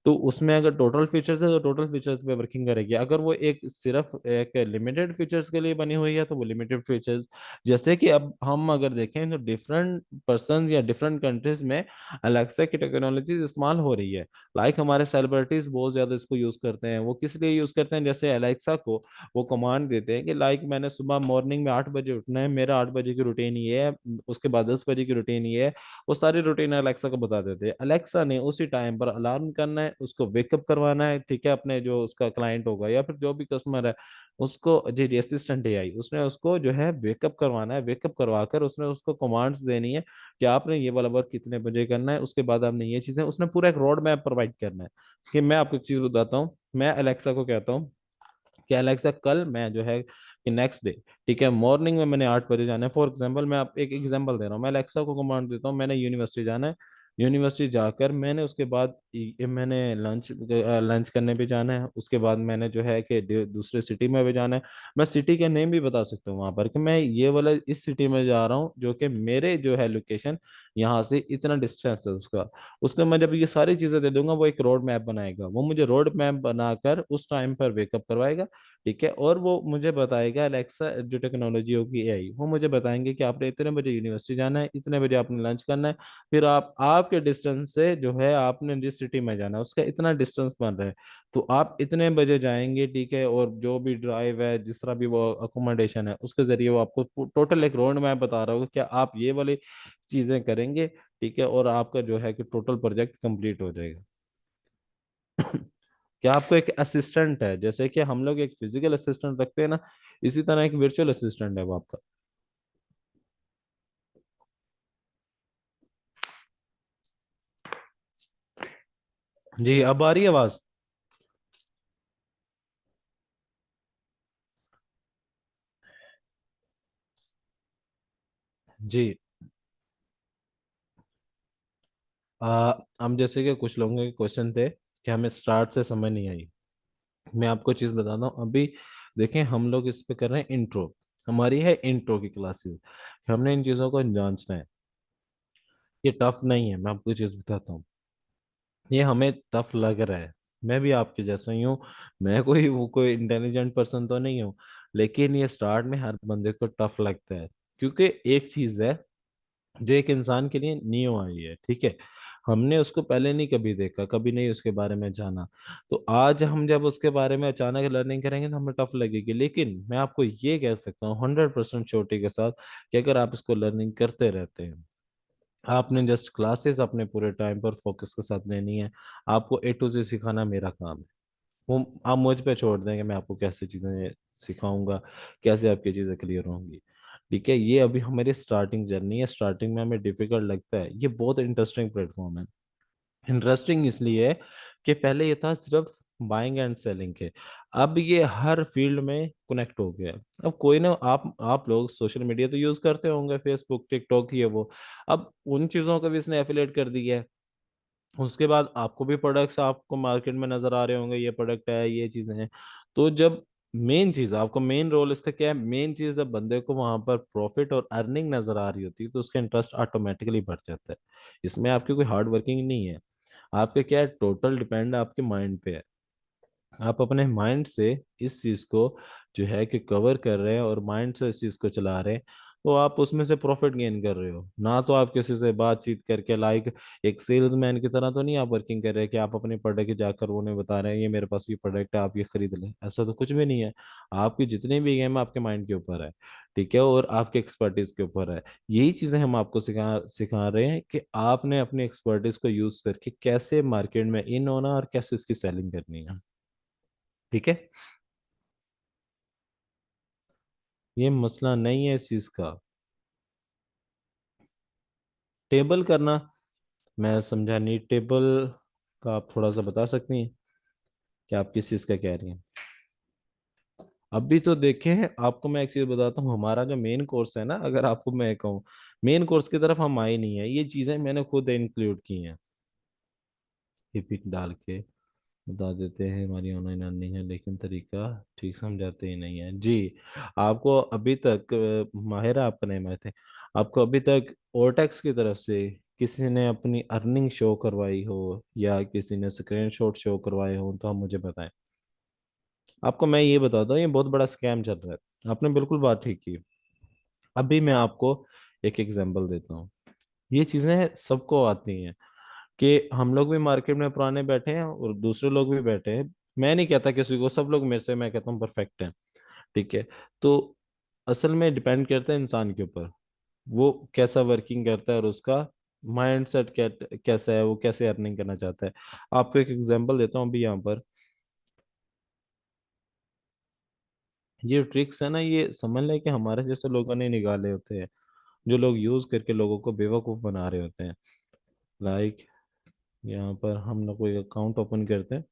Speaker 2: तो उसमें अगर टोटल फीचर्स है तो टोटल फीचर्स पे वर्किंग करेगी। अगर वो एक सिर्फ एक लिमिटेड फीचर्स के लिए बनी हुई है तो वो लिमिटेड फीचर्स। जैसे कि अब हम अगर देखें तो डिफरेंट पर्सन या डिफरेंट कंट्रीज में अलेक्सा की टेक्नोलॉजी इस्तेमाल हो रही है। लाइक हमारे सेलिब्रिटीज बहुत ज्यादा इसको यूज करते हैं। वो किस लिए यूज करते हैं? जैसे अलेक्सा को वो कमांड देते हैं कि लाइक मैंने सुबह मॉर्निंग में 8 बजे उठना है, मेरा 8 बजे की रूटीन ये है, उसके बाद 10 बजे की रूटीन ये है। वो सारी रूटीन अलेक्सा को बता देते हैं। अलेक्सा ने उसी टाइम पर अलार्म करना है, उसको वेकअप करवाना है, ठीक है, अपने जो उसका क्लाइंट होगा या फिर जो भी कस्टमर है उसको, जी असिस्टेंट एआई, उसने उसको जो है वेकअप करवाना है। वेकअप करवा कर उसने उसको कमांड्स देनी है कि आपने ये वाला वर्क कितने बजे करना है, उसके बाद आपने ये चीजें, उसने पूरा एक रोड मैप प्रोवाइड करना है। कि मैं आपको एक चीज बताता हूँ, मैं अलेक्सा को कहता हूँ कि अलेक्सा कल मैं जो है कि नेक्स्ट डे, ठीक है, मॉर्निंग में मैंने 8 बजे जाना है। फॉर एग्जांपल मैं आप एक एग्जांपल दे रहा हूँ, मैं अलेक्सा को कमांड देता हूँ मैंने यूनिवर्सिटी जाना है। यूनिवर्सिटी जाकर मैंने उसके बाद मैंने लंच करने भी जाना है। उसके बाद मैंने जो है कि दूसरे सिटी में भी जाना है। मैं सिटी के नेम भी बता सकता हूँ वहां पर कि मैं ये वाला इस सिटी में जा रहा हूँ, जो कि मेरे जो है लोकेशन यहाँ से इतना डिस्टेंस है उसका। उसको मैं जब ये सारी चीजें दे दूंगा वो एक रोड मैप बनाएगा। वो मुझे रोड मैप बनाकर उस टाइम पर वेकअप करवाएगा, ठीक है। और वो मुझे बताएगा, अलेक्सा जो टेक्नोलॉजी होगी एआई, वो मुझे बताएंगे कि आपने इतने बजे यूनिवर्सिटी जाना है, इतने बजे आपने लंच करना है। फिर आप आपके डिस्टेंस से जो है आपने जिस सिटी में जाना है उसका इतना डिस्टेंस बन रहा है, तो आप इतने बजे जाएंगे, ठीक है। और जो भी ड्राइव है, जिस तरह भी वो अकोमोडेशन है, उसके जरिए वो आपको टोटल एक रोड मैप बता रहा होगा क्या आप ये वाली चीजें करेंगे, ठीक है। और आपका जो है कि टोटल प्रोजेक्ट कंप्लीट हो जाएगा। क्या आपको एक असिस्टेंट है, जैसे कि हम लोग एक फिजिकल असिस्टेंट रखते हैं ना, इसी तरह एक वर्चुअल असिस्टेंट है वो आपका। जी अब आ रही है आवाज? जी। हम जैसे कि कुछ लोगों के क्वेश्चन थे कि हमें स्टार्ट से समझ नहीं आई। मैं आपको चीज बताता हूँ अभी। देखें, हम लोग इस पे कर रहे हैं इंट्रो। हमारी है इंट्रो की क्लासेस। हमने इन चीजों को जांचना है। ये टफ नहीं है, मैं आपको चीज बताता हूँ। ये हमें टफ लग रहा है, मैं भी आपके जैसा ही हूँ। मैं कोई वो कोई इंटेलिजेंट पर्सन तो नहीं हूँ, लेकिन ये स्टार्ट में हर बंदे को टफ लगता है। क्योंकि एक चीज है जो एक इंसान के लिए न्यू आई है, ठीक है। हमने उसको पहले नहीं कभी देखा, कभी नहीं उसके बारे में जाना। तो आज हम जब उसके बारे में अचानक लर्निंग करेंगे तो हमें टफ लगेगी। लेकिन मैं आपको ये कह सकता हूँ 100% श्योरिटी के साथ कि अगर आप इसको लर्निंग करते रहते हैं, आपने जस्ट क्लासेस अपने पूरे टाइम पर फोकस के साथ लेनी है। आपको ए टू जेड सिखाना मेरा काम है। वो आप मुझ पे छोड़ देंगे, मैं आपको कैसे चीज़ें सिखाऊंगा, कैसे आपकी चीज़ें क्लियर होंगी, ठीक है। ये अभी हमारी स्टार्टिंग जर्नी है। स्टार्टिंग में हमें डिफिकल्ट लगता है। ये बहुत इंटरेस्टिंग प्लेटफॉर्म है। इंटरेस्टिंग इसलिए है कि पहले ये था सिर्फ बाइंग एंड सेलिंग के, अब ये हर फील्ड में कनेक्ट हो गया। अब कोई ना, आप लोग सोशल मीडिया तो यूज करते होंगे, फेसबुक टिकटॉक ये वो। अब उन चीजों का भी इसने एफिलेट कर दिया है। उसके बाद आपको भी प्रोडक्ट्स आपको मार्केट में नजर आ रहे होंगे, ये प्रोडक्ट है, ये चीजें हैं। तो जब मेन चीज आपको, मेन रोल इसका क्या है, मेन चीज जब बंदे को वहां पर प्रॉफिट और अर्निंग नजर आ रही होती है तो उसका इंटरेस्ट ऑटोमेटिकली बढ़ जाता है। इसमें आपकी कोई हार्ड वर्किंग नहीं है। आपके क्या है, टोटल डिपेंड आपके माइंड पे है। आप अपने माइंड से इस चीज को जो है कि कवर कर रहे हैं और माइंड से इस चीज को चला रहे हैं, तो आप उसमें से प्रॉफिट गेन कर रहे हो ना। तो आप किसी से बातचीत करके लाइक एक सेल्समैन की तरह तो नहीं आप वर्किंग कर रहे हैं कि आप अपने प्रोडक्ट जाकर उन्हें बता रहे हैं ये मेरे पास ये प्रोडक्ट है आप ये खरीद लें, ऐसा तो कुछ भी नहीं है। आपकी जितनी भी गेम है आपके माइंड के ऊपर है, ठीक है, और आपके एक्सपर्टीज के ऊपर है। यही चीजें हम आपको सिखा सिखा रहे हैं कि आपने अपनी एक्सपर्टीज को यूज करके कैसे मार्केट में इन होना और कैसे इसकी सेलिंग करनी है, ठीक है। ये मसला नहीं है इस चीज का। टेबल करना, मैं समझा नहीं, टेबल का आप थोड़ा सा बता सकती हैं कि आप किस चीज का कह रही हैं। अभी तो देखें, आपको मैं एक चीज बताता हूँ, हमारा जो मेन कोर्स है ना, अगर आपको मैं कहूँ मेन कोर्स की तरफ हम आए नहीं है, ये चीजें मैंने खुद इंक्लूड की हैं। ये पिक डाल के बता देते हैं हमारी ऑनलाइन अर्निंग है, लेकिन तरीका ठीक समझाते ही नहीं है जी। आपको अभी तक माहिरा आपका नेम है थे, आपको अभी तक ओटेक्स की तरफ से किसी ने अपनी अर्निंग शो करवाई हो या किसी ने स्क्रीनशॉट शो करवाए हो तो आप मुझे बताएं। आपको मैं ये बताता हूँ ये बहुत बड़ा स्कैम चल रहा है, आपने बिल्कुल बात ठीक की। अभी मैं आपको एक एग्जांपल देता हूँ। ये चीजें सबको आती हैं कि हम लोग भी मार्केट में पुराने बैठे हैं और दूसरे लोग भी बैठे हैं। मैं नहीं कहता किसी को, सब लोग मेरे से मैं कहता हूँ परफेक्ट हैं, ठीक है। तो असल में डिपेंड करता है इंसान के ऊपर, वो कैसा वर्किंग करता है और उसका माइंड सेट कैसा है, वो कैसे अर्निंग करना चाहता है। आपको एक एग्जांपल देता हूँ अभी यहाँ पर। ये ट्रिक्स है ना, ये समझ लें कि हमारे जैसे लोगों ने निकाले होते हैं, जो लोग यूज करके लोगों को बेवकूफ बना रहे होते हैं। लाइक यहाँ पर हम लोग कोई अकाउंट ओपन करते हैं।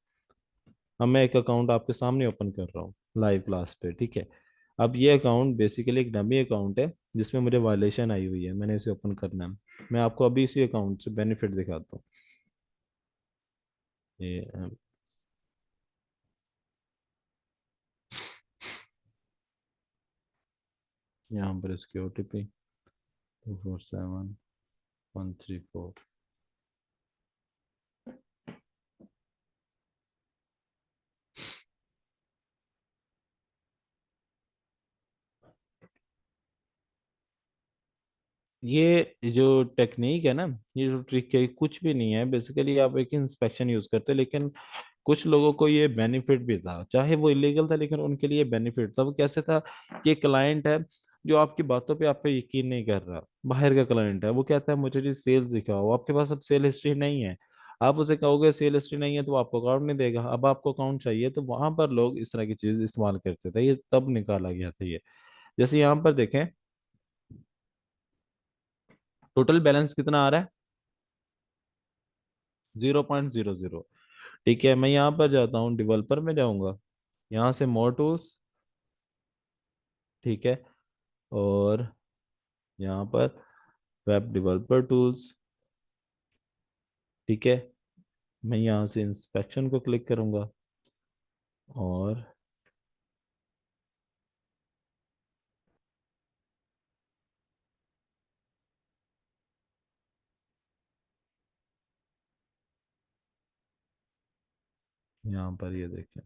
Speaker 2: अब मैं एक अकाउंट आपके सामने ओपन कर रहा हूँ लाइव क्लास पे, ठीक है। अब ये अकाउंट बेसिकली एक डमी अकाउंट है जिसमें मुझे वायलेशन आई हुई है, मैंने इसे ओपन करना है। मैं आपको अभी इसी अकाउंट से बेनिफिट दिखाता हूँ। ये यहाँ पर इसकी OTP 247 134। ये जो टेक्निक है ना, ये जो ट्रिक है, कुछ भी नहीं है बेसिकली। आप एक इंस्पेक्शन यूज करते हैं, लेकिन कुछ लोगों को ये बेनिफिट भी था, चाहे वो इलीगल था लेकिन उनके लिए बेनिफिट था। वो कैसे था कि क्लाइंट है जो आपकी बातों पे आप पे यकीन नहीं कर रहा, बाहर का क्लाइंट है, वो कहता है मुझे जी सेल्स दिखाओ, आपके पास अब सेल हिस्ट्री नहीं है। आप उसे कहोगे सेल हिस्ट्री नहीं है तो वो आपको अकाउंट नहीं देगा। अब आपको अकाउंट चाहिए, तो वहां पर लोग इस तरह की चीज इस्तेमाल करते थे, ये तब निकाला गया था ये। जैसे यहाँ पर देखें, टोटल बैलेंस कितना आ रहा है, 0.00, ठीक है। मैं यहाँ पर जाता हूँ, डेवलपर में जाऊंगा, यहाँ से मोर टूल्स, ठीक है, और यहाँ पर वेब डेवलपर टूल्स, ठीक है। मैं यहाँ से इंस्पेक्शन को क्लिक करूंगा और यहाँ पर ये देखें।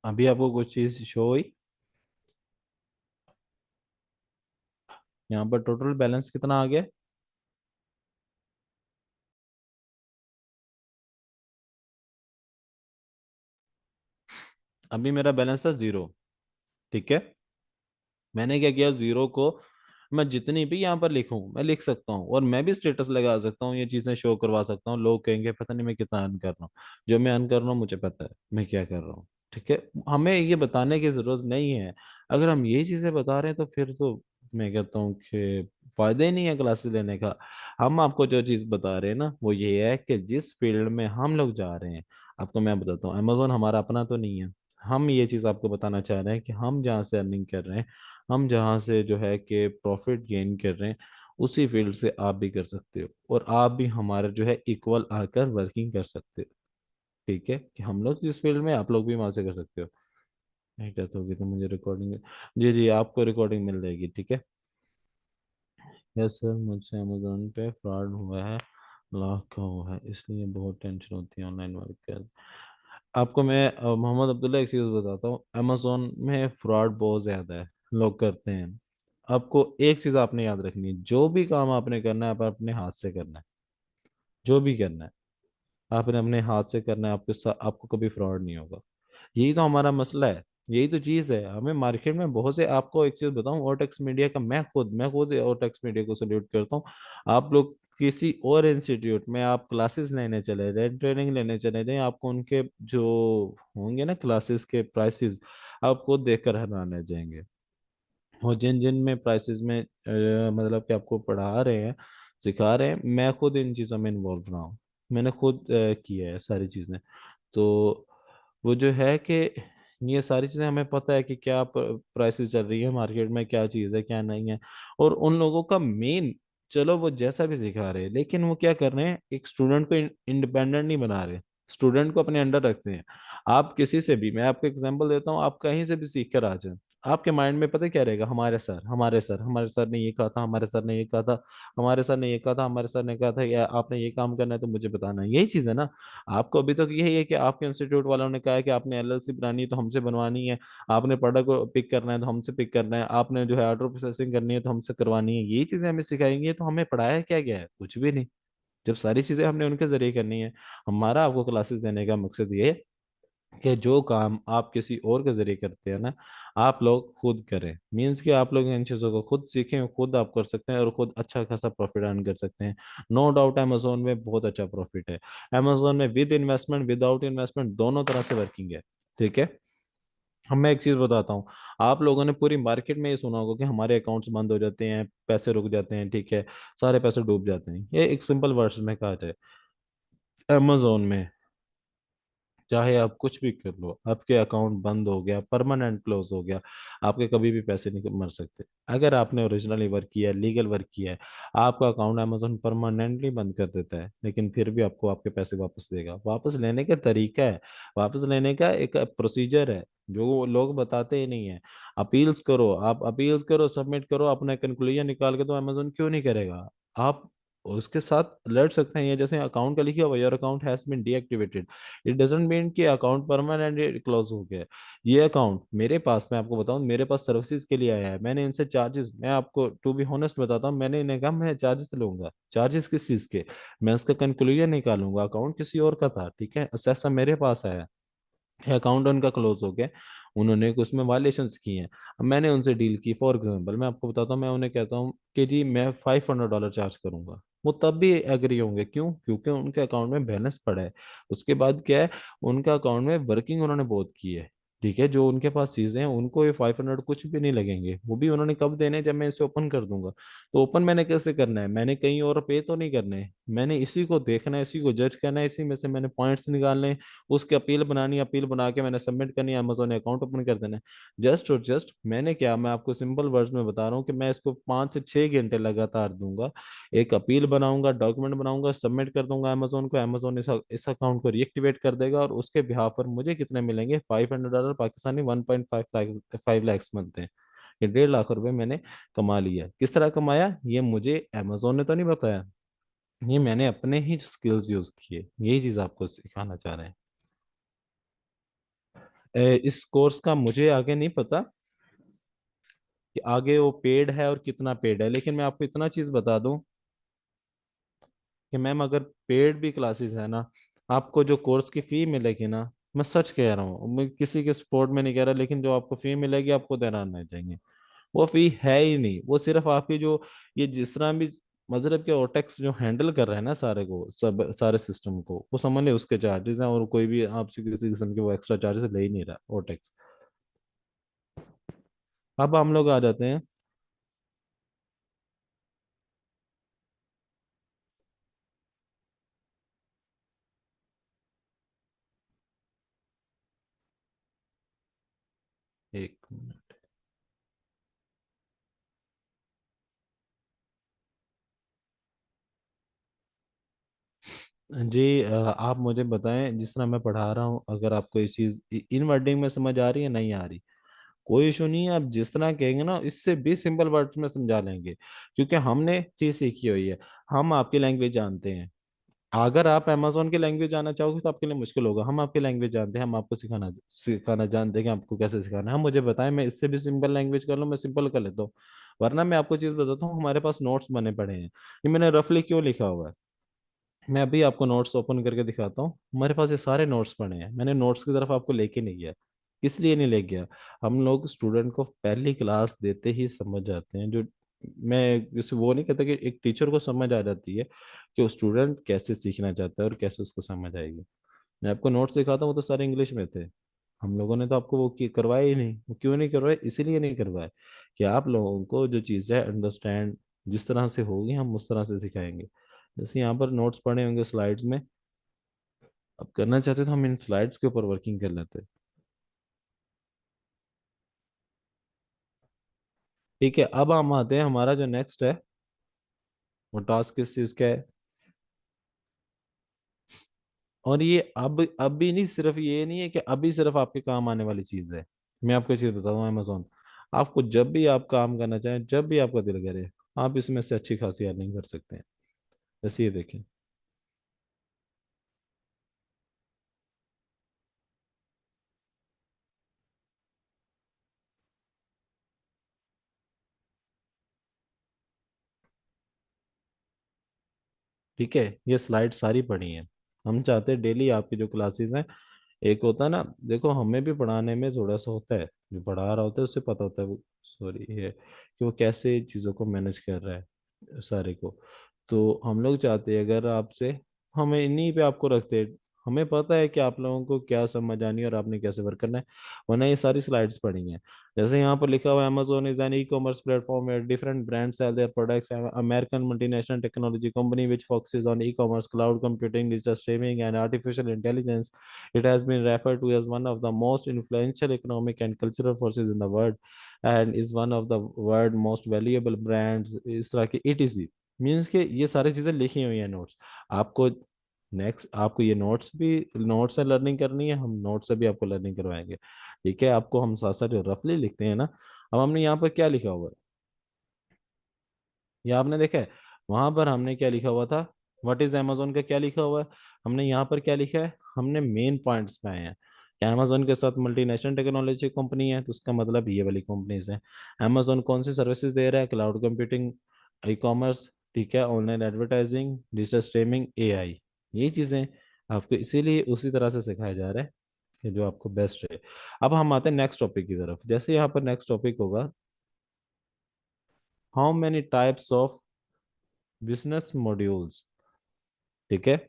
Speaker 2: अभी आपको कुछ चीज शो हुई, यहाँ पर टोटल बैलेंस कितना आ गया। अभी मेरा बैलेंस था 0, ठीक है। मैंने क्या किया, 0 को मैं जितनी भी यहाँ पर लिखूं मैं लिख सकता हूँ, और मैं भी स्टेटस लगा सकता हूँ, ये चीजें शो करवा सकता हूँ। लोग कहेंगे पता नहीं मैं कितना अर्न कर रहा हूँ, जो मैं अर्न कर रहा हूँ मुझे पता है मैं क्या कर रहा हूँ, ठीक है। हमें ये बताने की जरूरत नहीं है। अगर हम ये चीजें बता रहे हैं तो फिर तो मैं कहता हूँ कि फायदा ही नहीं है क्लासेस लेने का। हम आपको जो चीज बता रहे हैं ना वो ये है कि जिस फील्ड में हम लोग जा रहे हैं, आपको मैं बताता हूँ, अमेजोन हमारा अपना तो नहीं है। हम ये चीज आपको बताना चाह रहे हैं कि हम जहाँ से अर्निंग कर रहे हैं, हम जहाँ से जो है कि प्रॉफिट गेन कर रहे हैं, उसी फील्ड से आप भी कर सकते हो, और आप भी हमारा जो है इक्वल आकर वर्किंग कर सकते हो, ठीक है। कि हम लोग जिस फील्ड में आप लोग भी वहां से कर सकते हो। नहीं कहते होगी तो मुझे रिकॉर्डिंग, जी जी आपको रिकॉर्डिंग मिल जाएगी, ठीक है। यस सर, मुझसे अमेजोन पे फ्रॉड हुआ है, लॉक का हुआ है, इसलिए बहुत टेंशन होती है ऑनलाइन वर्क कर। आपको मैं मोहम्मद अब्दुल्ला एक चीज़ बताता हूँ, अमेजोन में फ्रॉड बहुत ज़्यादा है, लोग करते हैं। आपको एक चीज़ आपने याद रखनी है, जो भी काम आपने करना है आप अपने हाथ से करना है, जो भी करना है आपने अपने हाथ से करना है, आपके साथ आपको कभी फ्रॉड नहीं होगा। यही तो हमारा मसला है, यही तो चीज़ है। हमें मार्केट में बहुत से, आपको एक चीज़ बताऊं, ओटेक्स मीडिया का मैं खुद ओटेक्स मीडिया को सल्यूट करता हूँ। आप लोग किसी और इंस्टीट्यूट में आप क्लासेस लेने चले जाएं, ट्रेनिंग लेने चले जाएं, आपको उनके जो होंगे ना क्लासेस के प्राइसेस, आप खुद देखकर हैरान रह जाएंगे। और जिन जिन में प्राइसेस में मतलब कि आपको पढ़ा रहे हैं, सिखा रहे हैं, मैं खुद इन चीज़ों में इन्वॉल्व रहा हूँ, मैंने खुद किया है सारी चीज़ें। तो वो जो है कि ये सारी चीज़ें हमें पता है कि क्या प्राइसेस चल रही है मार्केट में, क्या चीज़ है क्या नहीं है। और उन लोगों का मेन, चलो वो जैसा भी सिखा रहे हैं, लेकिन वो क्या कर रहे हैं, एक स्टूडेंट को इंडिपेंडेंट नहीं बना रहे, स्टूडेंट को अपने अंडर रखते हैं। आप किसी से भी, मैं आपको एग्जांपल देता हूँ, आप कहीं से भी सीख कर आ जाए, आपके माइंड में पता है क्या रहेगा, हमारे सर ने ये कहा था, हमारे सर ने ये कहा था, हमारे सर ने ये कहा था, हमारे सर ने कहा था, या आपने ये काम करना है तो मुझे बताना है, यही चीज़ है ना। आपको अभी तक यही है कि आपके इंस्टीट्यूट वालों ने कहा है कि आपने एलएलसी बनानी है तो हमसे बनवानी है, आपने प्रोडक्ट को पिक करना है तो हमसे पिक करना है, आपने जो है ऑर्डर प्रोसेसिंग करनी है तो हमसे करवानी है, यही चीज़ें हमें सिखाएंगे, तो हमें पढ़ाया क्या गया है, कुछ भी नहीं। जब सारी चीज़ें हमने उनके जरिए करनी है। हमारा आपको क्लासेस देने का मकसद ये है कि जो काम आप किसी और के जरिए करते हैं ना, आप लोग खुद करें, मीन्स कि आप लोग इन चीज़ों को खुद सीखें, खुद आप कर सकते हैं और खुद अच्छा खासा प्रॉफिट अर्न कर सकते हैं। नो डाउट अमेजोन में बहुत अच्छा प्रॉफिट है, अमेजोन में विद इन्वेस्टमेंट विदाउट इन्वेस्टमेंट दोनों तरह से वर्किंग है। ठीक है। हम मैं एक चीज़ बताता हूँ, आप लोगों ने पूरी मार्केट में ये सुना होगा कि हमारे अकाउंट्स बंद हो जाते हैं, पैसे रुक जाते हैं, ठीक है, सारे पैसे डूब जाते हैं। ये एक सिंपल वर्ड्स में कहा जाए, अमेजोन में चाहे आप कुछ भी कर लो, आपके अकाउंट बंद हो गया, परमानेंट क्लोज हो गया, आपके कभी भी पैसे नहीं मर सकते। अगर आपने ओरिजिनली वर्क किया है, लीगल वर्क किया है, आपका अकाउंट अमेजोन परमानेंटली बंद कर देता है, लेकिन फिर भी आपको आपके पैसे वापस देगा। वापस लेने का तरीका है, वापस लेने का एक प्रोसीजर है, जो वो लोग बताते ही नहीं है। अपील्स करो, आप अपील्स करो, सबमिट करो, अपना कंक्लूजन निकाल के, तो अमेजोन क्यों नहीं करेगा। आप उसके साथ लड़ सकते हैं। ये जैसे अकाउंट का लिखा हुआ, your account has been deactivated, it doesn't mean कि अकाउंट परमानेंटली क्लोज हो गया है। ये अकाउंट मेरे पास, मैं आपको बताऊं, मेरे पास सर्विसेज के लिए आया है, मैंने इनसे चार्जेस, मैं आपको टू बी ऑनेस्ट बताता हूँ, मैंने इन्हें कहा मैं चार्जेस लूंगा। चार्जेस किस चीज के, मैं इसका कंक्लूजन निकालूंगा, अकाउंट किसी और का था, ठीक है, ऐसा मेरे पास आया, अकाउंट उनका क्लोज हो गया, उन्होंने कुछ में वायलेशंस किए हैं। अब मैंने उनसे डील की, फॉर एग्जांपल मैं आपको बताता हूँ, मैं उन्हें कहता हूँ कि जी मैं $500 चार्ज करूंगा, वो तब भी एग्री होंगे, क्यों, क्योंकि उनके अकाउंट में बैलेंस पड़ा है। उसके बाद क्या है, उनका अकाउंट में वर्किंग उन्होंने बहुत की है, ठीक है, जो उनके पास चीजें हैं उनको ये 500 कुछ भी नहीं लगेंगे, वो भी उन्होंने कब देने हैं? जब मैं इसे ओपन कर दूंगा। तो ओपन मैंने कैसे करना है, मैंने कहीं और पे तो नहीं करने हैं, मैंने इसी को देखना है, इसी को जज करना है, इसी में से मैंने पॉइंट्स निकालने हैं, उसकी अपील बनानी है, अपील बना के मैंने सबमिट करनी है, अमेजोन अकाउंट ओपन कर देना है। जस्ट और जस्ट मैंने क्या, मैं आपको सिंपल वर्ड्स में बता रहा हूँ कि मैं इसको 5 से 6 घंटे लगातार दूंगा, एक अपील बनाऊंगा, डॉक्यूमेंट बनाऊंगा, सबमिट कर दूंगा अमेजोन को, अमेजोन इस अकाउंट को रीएक्टिवेट कर देगा, और उसके बिहाफ पर मुझे कितने मिलेंगे, $500 पाकिस्तानी, 1.5 लाख बनते हैं। ये 1.5 लाख रुपए मैंने कमा लिया। किस तरह कमाया, ये मुझे अमेजोन ने तो नहीं बताया, ये मैंने अपने ही स्किल्स यूज किए, यही चीज आपको सिखाना चाह रहे हैं। इस कोर्स का मुझे आगे नहीं पता कि आगे वो पेड है और कितना पेड है, लेकिन मैं आपको इतना चीज बता दूं कि मैम अगर पेड भी क्लासेस है ना, आपको जो कोर्स की फी मिलेगी ना, मैं सच कह रहा हूँ, मैं किसी के सपोर्ट में नहीं कह रहा, लेकिन जो आपको फी मिलेगी आपको देना नहीं चाहिए। वो फी है ही नहीं, वो सिर्फ आपकी जो, ये जिस तरह भी, मतलब कि ओटेक्स जो हैंडल कर रहा है ना सारे को, सब सारे सिस्टम को, वो समझ ले उसके चार्जेस हैं, और कोई भी आपसे किसी किस्म के वो एक्स्ट्रा चार्जेस ले ही नहीं रहा ओटेक्स। अब हम लोग आ जाते हैं। एक मिनट। जी आप मुझे बताएं, जिस तरह मैं पढ़ा रहा हूँ, अगर आपको इस चीज़ इन वर्डिंग में समझ आ रही है नहीं आ रही, कोई इशू नहीं है, आप जिस तरह कहेंगे ना इससे भी सिंपल वर्ड्स में समझा लेंगे, क्योंकि हमने चीज सीखी हुई है, हम आपकी लैंग्वेज जानते हैं। अगर आप अमेजोन की लैंग्वेज जानना चाहोगे तो आपके लिए मुश्किल होगा, हम आपकी लैंग्वेज जानते हैं, हम आपको सिखाना सिखाना जानते हैं कि आपको कैसे सिखाना है। हम मुझे बताएं, मैं इससे भी सिंपल लैंग्वेज कर लूँ, मैं सिंपल कर लेता हूँ। वरना मैं आपको चीज बताता हूँ, हमारे पास नोट्स बने पड़े हैं, ये मैंने रफली क्यों लिखा हुआ है। मैं अभी आपको नोट्स ओपन करके दिखाता हूँ, हमारे पास ये सारे नोट्स पड़े हैं, मैंने नोट्स की तरफ आपको लेके नहीं गया। किस लिए नहीं ले गया, हम लोग स्टूडेंट को पहली क्लास देते ही समझ जाते हैं, जो मैं जैसे वो नहीं कहता कि एक टीचर को समझ आ जाती है कि वो स्टूडेंट कैसे सीखना चाहता है और कैसे उसको समझ आएगी। मैं आपको नोट्स दिखाता हूँ, वो तो सारे इंग्लिश में थे, हम लोगों ने तो आपको वो करवाया ही नहीं। वो क्यों नहीं करवाए, इसीलिए नहीं करवाए कि आप लोगों को जो चीज़ है अंडरस्टैंड जिस तरह से होगी हम उस तरह से सिखाएंगे। जैसे यहाँ पर नोट्स पड़े होंगे स्लाइड्स में, अब करना चाहते तो हम इन स्लाइड्स के ऊपर वर्किंग कर लेते। ठीक है, अब हम आते हैं, हमारा जो नेक्स्ट है वो टास्क किस चीज़ का है। और ये अब भी नहीं, सिर्फ ये नहीं है कि अभी सिर्फ आपके काम आने वाली चीज़ है। मैं आपको एक चीज़ बताता हूँ, अमेजोन आपको जब भी आप काम करना चाहें, जब भी आपका दिल करे, आप इसमें से अच्छी खासी अर्निंग कर सकते हैं। जैसे ये देखें, ठीक है, ये स्लाइड सारी पढ़ी हैं। हम चाहते हैं डेली आपकी जो क्लासेस हैं, एक होता है ना, देखो हमें भी पढ़ाने में थोड़ा सा होता है, जो पढ़ा रहा होता है उससे पता होता है वो, सॉरी ये कि वो कैसे चीज़ों को मैनेज कर रहा है सारे को। तो हम लोग चाहते हैं अगर आपसे, हमें इन्हीं पे आपको रखते हैं, हमें पता है कि आप लोगों को क्या समझ आनी है और आपने कैसे वर्क करना है, वरना ये सारी स्लाइड्स पढ़ी हैं। जैसे यहाँ पर लिखा हुआ है, Amazon is an e commerce platform where different brands sell their products, American multinational technology company which focuses on e-commerce, cloud computing, digital streaming and artificial intelligence. It has been referred to as one of the most influential economic and cultural forces in the world and is one of the world most valuable brands, इस तरह की etc। Means के ये सारी चीज़ें लिखी हुई हैं नोट्स। आपको नेक्स्ट, आपको ये नोट्स भी, नोट्स से लर्निंग करनी है, हम नोट्स से भी आपको लर्निंग करवाएंगे। ठीक है, आपको हम साथ साथ जो रफली लिखते हैं ना, अब हमने यहाँ पर क्या लिखा हुआ है, ये आपने देखा है, वहां पर हमने क्या लिखा हुआ था, व्हाट इज अमेजोन का क्या लिखा हुआ है, हमने यहाँ पर क्या लिखा है, हमने मेन पॉइंट्स पे आए हैं कि अमेजोन के साथ मल्टीनेशनल टेक्नोलॉजी कंपनी है, तो उसका मतलब ये वाली कंपनीज है। अमेजोन कौन सी सर्विसेज दे रहा है, क्लाउड कंप्यूटिंग, ई कॉमर्स, ठीक है, online advertising, digital streaming, AI, ये चीज़ें आपको इसीलिए उसी तरह से सिखाया जा रहा है कि जो आपको बेस्ट है। अब हम आते हैं नेक्स्ट टॉपिक की तरफ, जैसे यहाँ पर नेक्स्ट टॉपिक होगा, how many types of business modules. ठीक है,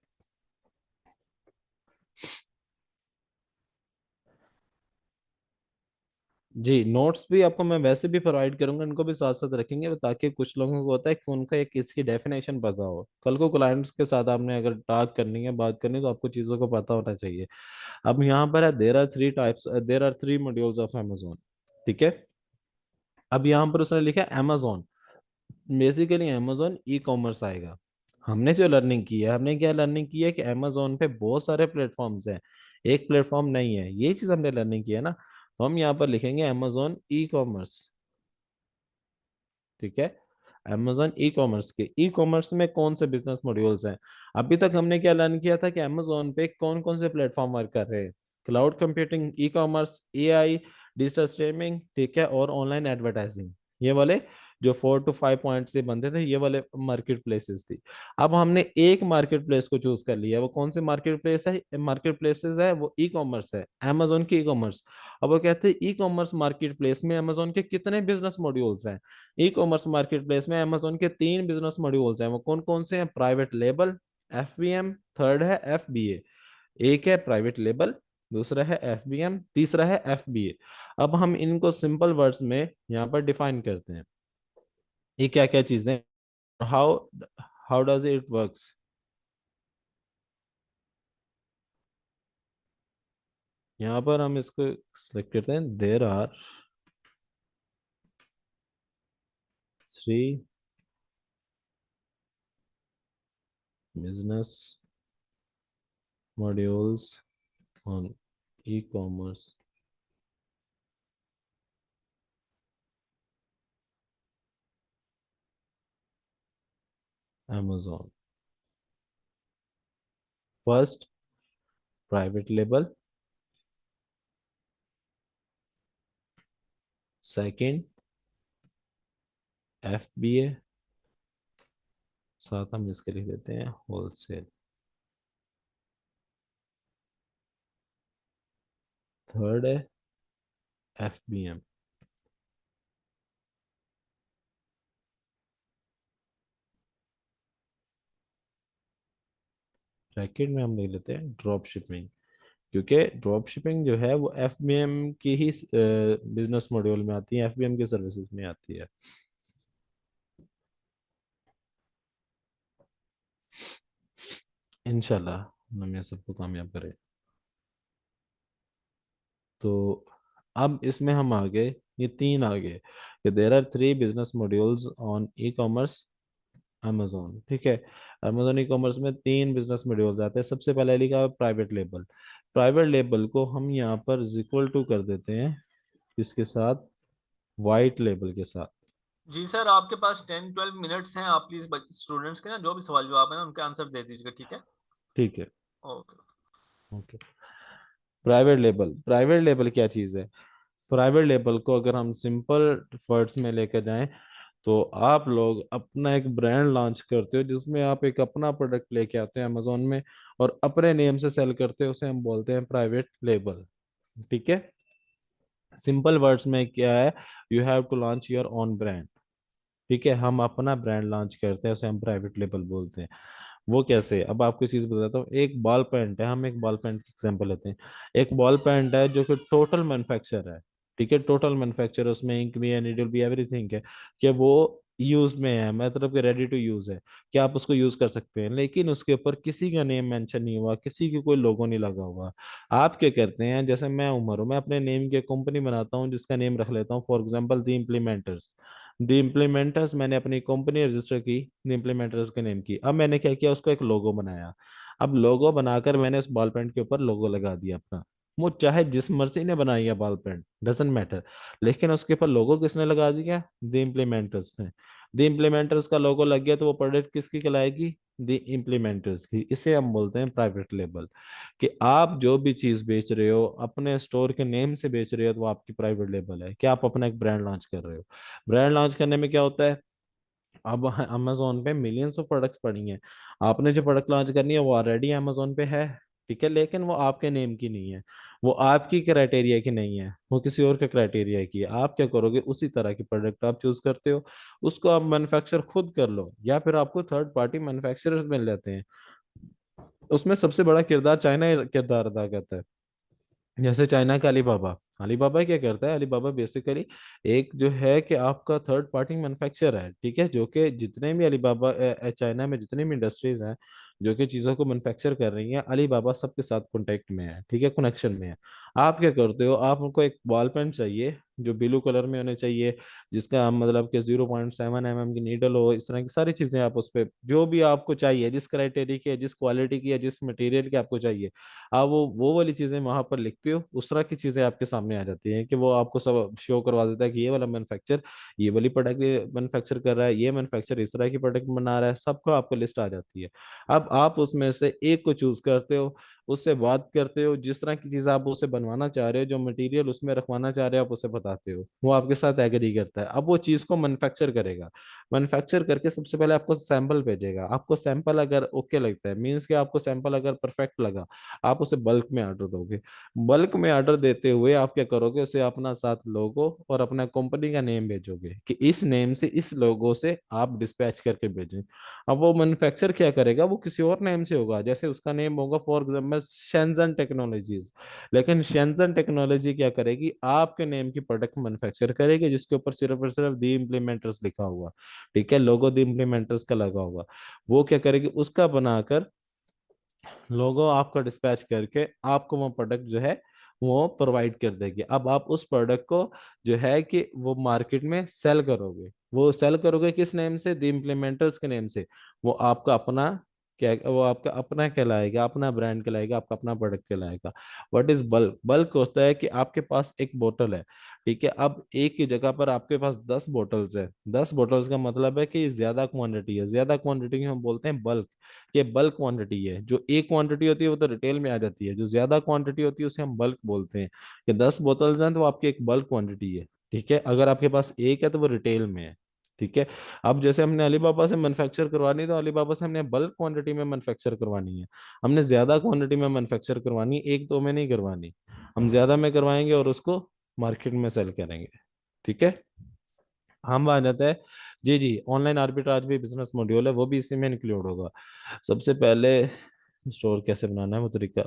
Speaker 2: जी नोट्स भी आपको मैं वैसे भी प्रोवाइड करूंगा, इनको भी साथ साथ रखेंगे ताकि कुछ लोगों को होता है कि उनका एक इसकी डेफिनेशन पता हो, कल को क्लाइंट्स के साथ आपने अगर टॉक करनी है, बात करनी है, तो आपको चीज़ों को पता होना चाहिए। अब यहाँ पर है, there are three modules of Amazon. ठीक है, अब यहाँ पर उसने लिखा है Amazon, basically Amazon e commerce आएगा। हमने जो लर्निंग की है, हमने क्या लर्निंग की है कि अमेजोन पे बहुत सारे प्लेटफॉर्म्स हैं, एक प्लेटफॉर्म नहीं है, ये चीज हमने लर्निंग की है ना। तो हम यहाँ पर लिखेंगे अमेजोन ई कॉमर्स। ठीक है, अमेजोन ई कॉमर्स के ई कॉमर्स में कौन से बिजनेस मॉड्यूल्स हैं। अभी तक हमने क्या लर्न किया था कि अमेजोन पे कौन कौन से प्लेटफॉर्म वर्क कर रहे हैं, cloud computing, e commerce, AI, digital streaming, ठीक है, और ऑनलाइन एडवर्टाइजिंग, ये वाले जो 4 to 5 पॉइंट से बनते थे, ये वाले मार्केट प्लेसेस थी। अब हमने एक मार्केट प्लेस को चूज कर लिया, वो कौन से मार्केट प्लेस है, मार्केट प्लेसेस है, वो ई कॉमर्स है, अमेजोन की ई कॉमर्स। अब वो कहते हैं ई कॉमर्स मार्केट प्लेस में अमेजोन के कितने बिजनेस मॉड्यूल्स हैं। ई कॉमर्स मार्केट प्लेस में अमेजोन के 3 बिजनेस मॉड्यूल्स हैं, वो कौन कौन से हैं, प्राइवेट लेबल, एफबीएम, थर्ड है एफबीए। एक है प्राइवेट लेबल, दूसरा है एफबीएम, तीसरा है एफबीए। अब हम इनको सिंपल वर्ड्स में यहाँ पर डिफाइन करते हैं, ये क्या क्या चीजें, how how does it works. यहाँ पर हम इसको सिलेक्ट करते हैं, there are three business modules on e commerce amazon. First, private label. Second, FBA. साथ हम इसके लिख देते हैं होलसेल. थर्ड है एफबीएम. ब्रैकेट में हम लिख लेते हैं ड्रॉप शिपिंग, क्योंकि ड्रॉप शिपिंग जो है वो एफबीएम की ही बिजनेस मॉड्यूल में आती है, एफबीएम के सर्विसेज में आती है. इंशाल्लाह हम ये सबको कामयाब करें. तो अब इसमें हम आगे, ये तीन आगे, कि there are three business modules on e commerce Amazon. ठीक है, अमेजोन ई कॉमर्स में तीन बिजनेस मॉड्यूल्स आते हैं. सबसे पहले लिखा है प्राइवेट लेबल. प्राइवेट लेबल को हम यहाँ पर इक्वल टू कर देते हैं इसके साथ, वाइट लेबल के साथ.
Speaker 1: जी सर, आपके पास 10-12 मिनट्स हैं, आप प्लीज स्टूडेंट्स के ना जो भी सवाल जवाब है ना उनके आंसर दे दीजिएगा, ठीक है?
Speaker 2: ठीक है.
Speaker 1: Okay.
Speaker 2: Okay. Private label, private label क्या चीज़ है? प्राइवेट लेबल को अगर हम सिंपल वर्ड्स में लेकर जाएं, तो आप लोग अपना एक ब्रांड लॉन्च करते हो जिसमें आप एक अपना प्रोडक्ट लेके आते हैं अमेजोन में और अपने नेम से सेल करते हो, उसे हम बोलते हैं प्राइवेट लेबल. ठीक है. सिंपल वर्ड्स में क्या है, you have to launch your own brand. ठीक है, हम अपना ब्रांड लॉन्च करते हैं, उसे हम प्राइवेट लेबल बोलते हैं. वो कैसे, अब आपको चीज बताता हूँ. एक बॉल पेंट है, हम एक बॉल पेंट की एग्जांपल लेते हैं. एक बॉल पेंट है जो कि टोटल मैन्युफैक्चर है. ठीक है, टोटल मैन्युफैक्चर, उसमें इंक भी है, नीडल भी, एवरीथिंग है, कि वो यूज में है, मतलब कि रेडी टू यूज है, कि आप उसको यूज कर सकते हैं. लेकिन उसके ऊपर किसी का नेम मेंशन नहीं हुआ, किसी की कोई लोगो नहीं लगा हुआ. आप क्या करते हैं, जैसे मैं उमर हूँ, मैं अपने नेम की कंपनी बनाता हूँ जिसका नेम रख लेता हूँ for example the implementers. The implementers मैंने अपनी कंपनी रजिस्टर की, द इम्प्लीमेंटर्स के नेम की. अब मैंने क्या किया, उसको एक लोगो बनाया. अब लोगो बनाकर मैंने उस बॉल पेंट के ऊपर लोगो लगा दिया अपना. वो चाहे जिस मर्जी ने बनाई है बॉल पेंट, डजेंट मैटर, लेकिन उसके ऊपर लोगो किसने लगा दिया? द इम्प्लीमेंटर्स ने. द इम्प्लीमेंटर्स का लोगो लग गया तो वो प्रोडक्ट किसकी कहलाएगी? द इम्प्लीमेंटर्स की. इसे हम बोलते हैं प्राइवेट लेबल. कि आप जो भी चीज बेच रहे हो अपने स्टोर के नेम से बेच रहे हो, तो वो आपकी प्राइवेट लेबल है, कि आप अपना एक ब्रांड लॉन्च कर रहे हो. ब्रांड लॉन्च करने में क्या होता है, अब अमेजोन पे मिलियंस ऑफ प्रोडक्ट्स पड़ी हैं. आपने जो प्रोडक्ट लॉन्च करनी है वो ऑलरेडी अमेजोन पे है. ठीक है, लेकिन वो आपके नेम की नहीं है, वो आपकी क्राइटेरिया की नहीं है, वो किसी और के क्राइटेरिया की है. आप क्या करोगे, उसी तरह की प्रोडक्ट आप चूज करते हो, उसको आप मैन्युफैक्चर खुद कर लो, या फिर आपको थर्ड पार्टी मैन्युफैक्चरर्स मिल जाते हैं. उसमें सबसे बड़ा किरदार चाइना किरदार अदा करता है. जैसे चाइना का अलीबाबा. अलीबाबा क्या करता है, अलीबाबा बेसिकली एक जो है कि आपका थर्ड पार्टी मैन्युफैक्चर है. ठीक है, जो कि जितने भी अलीबाबा चाइना में जितनी भी इंडस्ट्रीज हैं जो कि चीज़ों को मैन्युफैक्चर कर रही हैं, अलीबाबा सबके साथ कॉन्टेक्ट में है. ठीक है, कनेक्शन में है. आप क्या करते हो, आपको एक बॉल पेन चाहिए जो ब्लू कलर में होने चाहिए, जिसका मतलब कि 0.7 mm की नीडल हो, इस तरह की सारी चीज़ें आप उस पर जो भी आपको चाहिए, जिस क्राइटेरिया की है, जिस क्वालिटी की है, जिस मटेरियल की आपको चाहिए, आप वो वाली चीजें वहां पर लिखते हो, उस तरह की चीजें आपके सामने आ जाती हैं, कि वो आपको सब शो करवा देता है कि ये वाला मैन्युफैक्चर ये वाली प्रोडक्ट मैन्युफैक्चर कर रहा है, ये मैन्युफैक्चर इस तरह की प्रोडक्ट बना रहा है, सबको आपको लिस्ट आ जाती है. अब आप उसमें से एक को चूज करते हो, उससे बात करते हो, जिस तरह की चीज आप उसे बनवाना चाह रहे हो, जो मटेरियल उसमें रखवाना चाह रहे हो, आप उसे बताते हो, वो आपके साथ एग्री करता है. अब वो चीज को मैन्युफैक्चर करेगा. मैन्युफैक्चर करके सबसे पहले आपको सैंपल भेजेगा. आपको सैंपल अगर ओके लगता है, मीन्स कि आपको सैंपल अगर परफेक्ट लगा, आप उसे बल्क में ऑर्डर दोगे. बल्क में ऑर्डर देते हुए आप क्या करोगे, उसे अपना साथ लोगो और अपना कंपनी का नेम भेजोगे, कि इस नेम से इस लोगो से आप डिस्पैच करके भेजें. अब वो मैन्युफैक्चर क्या करेगा, वो किसी और नेम से होगा, जैसे उसका नेम होगा फॉर एग्जाम्पल शेंजन टेक्नोलॉजीज. लेकिन शेंजन टेक्नोलॉजी क्या करेगी, आपके नेम की प्रोडक्ट मैन्युफैक्चर करेगी, जिसके ऊपर सिर्फ और सिर्फ दी इम्प्लीमेंटर्स लिखा हुआ. ठीक है, लोगो दी इम्प्लीमेंटर्स का लगा होगा. वो क्या करेगी, उसका बनाकर लोगो आपका डिस्पैच करके आपको वो प्रोडक्ट जो है वो प्रोवाइड कर देगी. अब आप उस प्रोडक्ट को जो है कि वो मार्केट में सेल करोगे. वो सेल करोगे किस नेम से, द इम्प्लीमेंटर्स के नेम से. वो आपका अपना क्या वो आपका अपना कहलाएगा, अपना ब्रांड कहलाएगा, आपका अपना प्रोडक्ट कहलाएगा। What is bulk? बल्क होता है कि आपके पास एक बोतल है, ठीक है, अब एक की जगह पर आपके पास 10 बोतल्स है। 10 बोतल्स का मतलब है कि ज्यादा क्वांटिटी है, ज्यादा क्वांटिटी की हम बोलते हैं बल्क। ये बल्क क्वांटिटी है। जो एक क्वांटिटी होती है वो तो रिटेल में आ जाती है, जो ज्यादा क्वांटिटी होती है उसे हम बल्क बोलते हैं। कि 10 बोतल्स हैं तो आपकी एक बल्क क्वांटिटी है, ठीक है। अगर आपके पास एक है तो वो रिटेल में है, ठीक है। अब जैसे हमने अलीबाबा से मैन्युफैक्चर करवानी है तो अलीबाबा से हमने बल्क क्वांटिटी में मैन्युफैक्चर करवानी है, हमने ज्यादा क्वांटिटी में मैन्युफैक्चर करवानी है, एक दो में नहीं करवानी। हम ज्यादा में करवाएंगे और उसको मार्केट में सेल करेंगे, ठीक है। हम आ जाता है। जी जी, ऑनलाइन आर्बिट्राज भी बिजनेस मॉड्यूल है, वो भी इसी में इंक्लूड होगा। सबसे पहले स्टोर कैसे बनाना है वो तरीका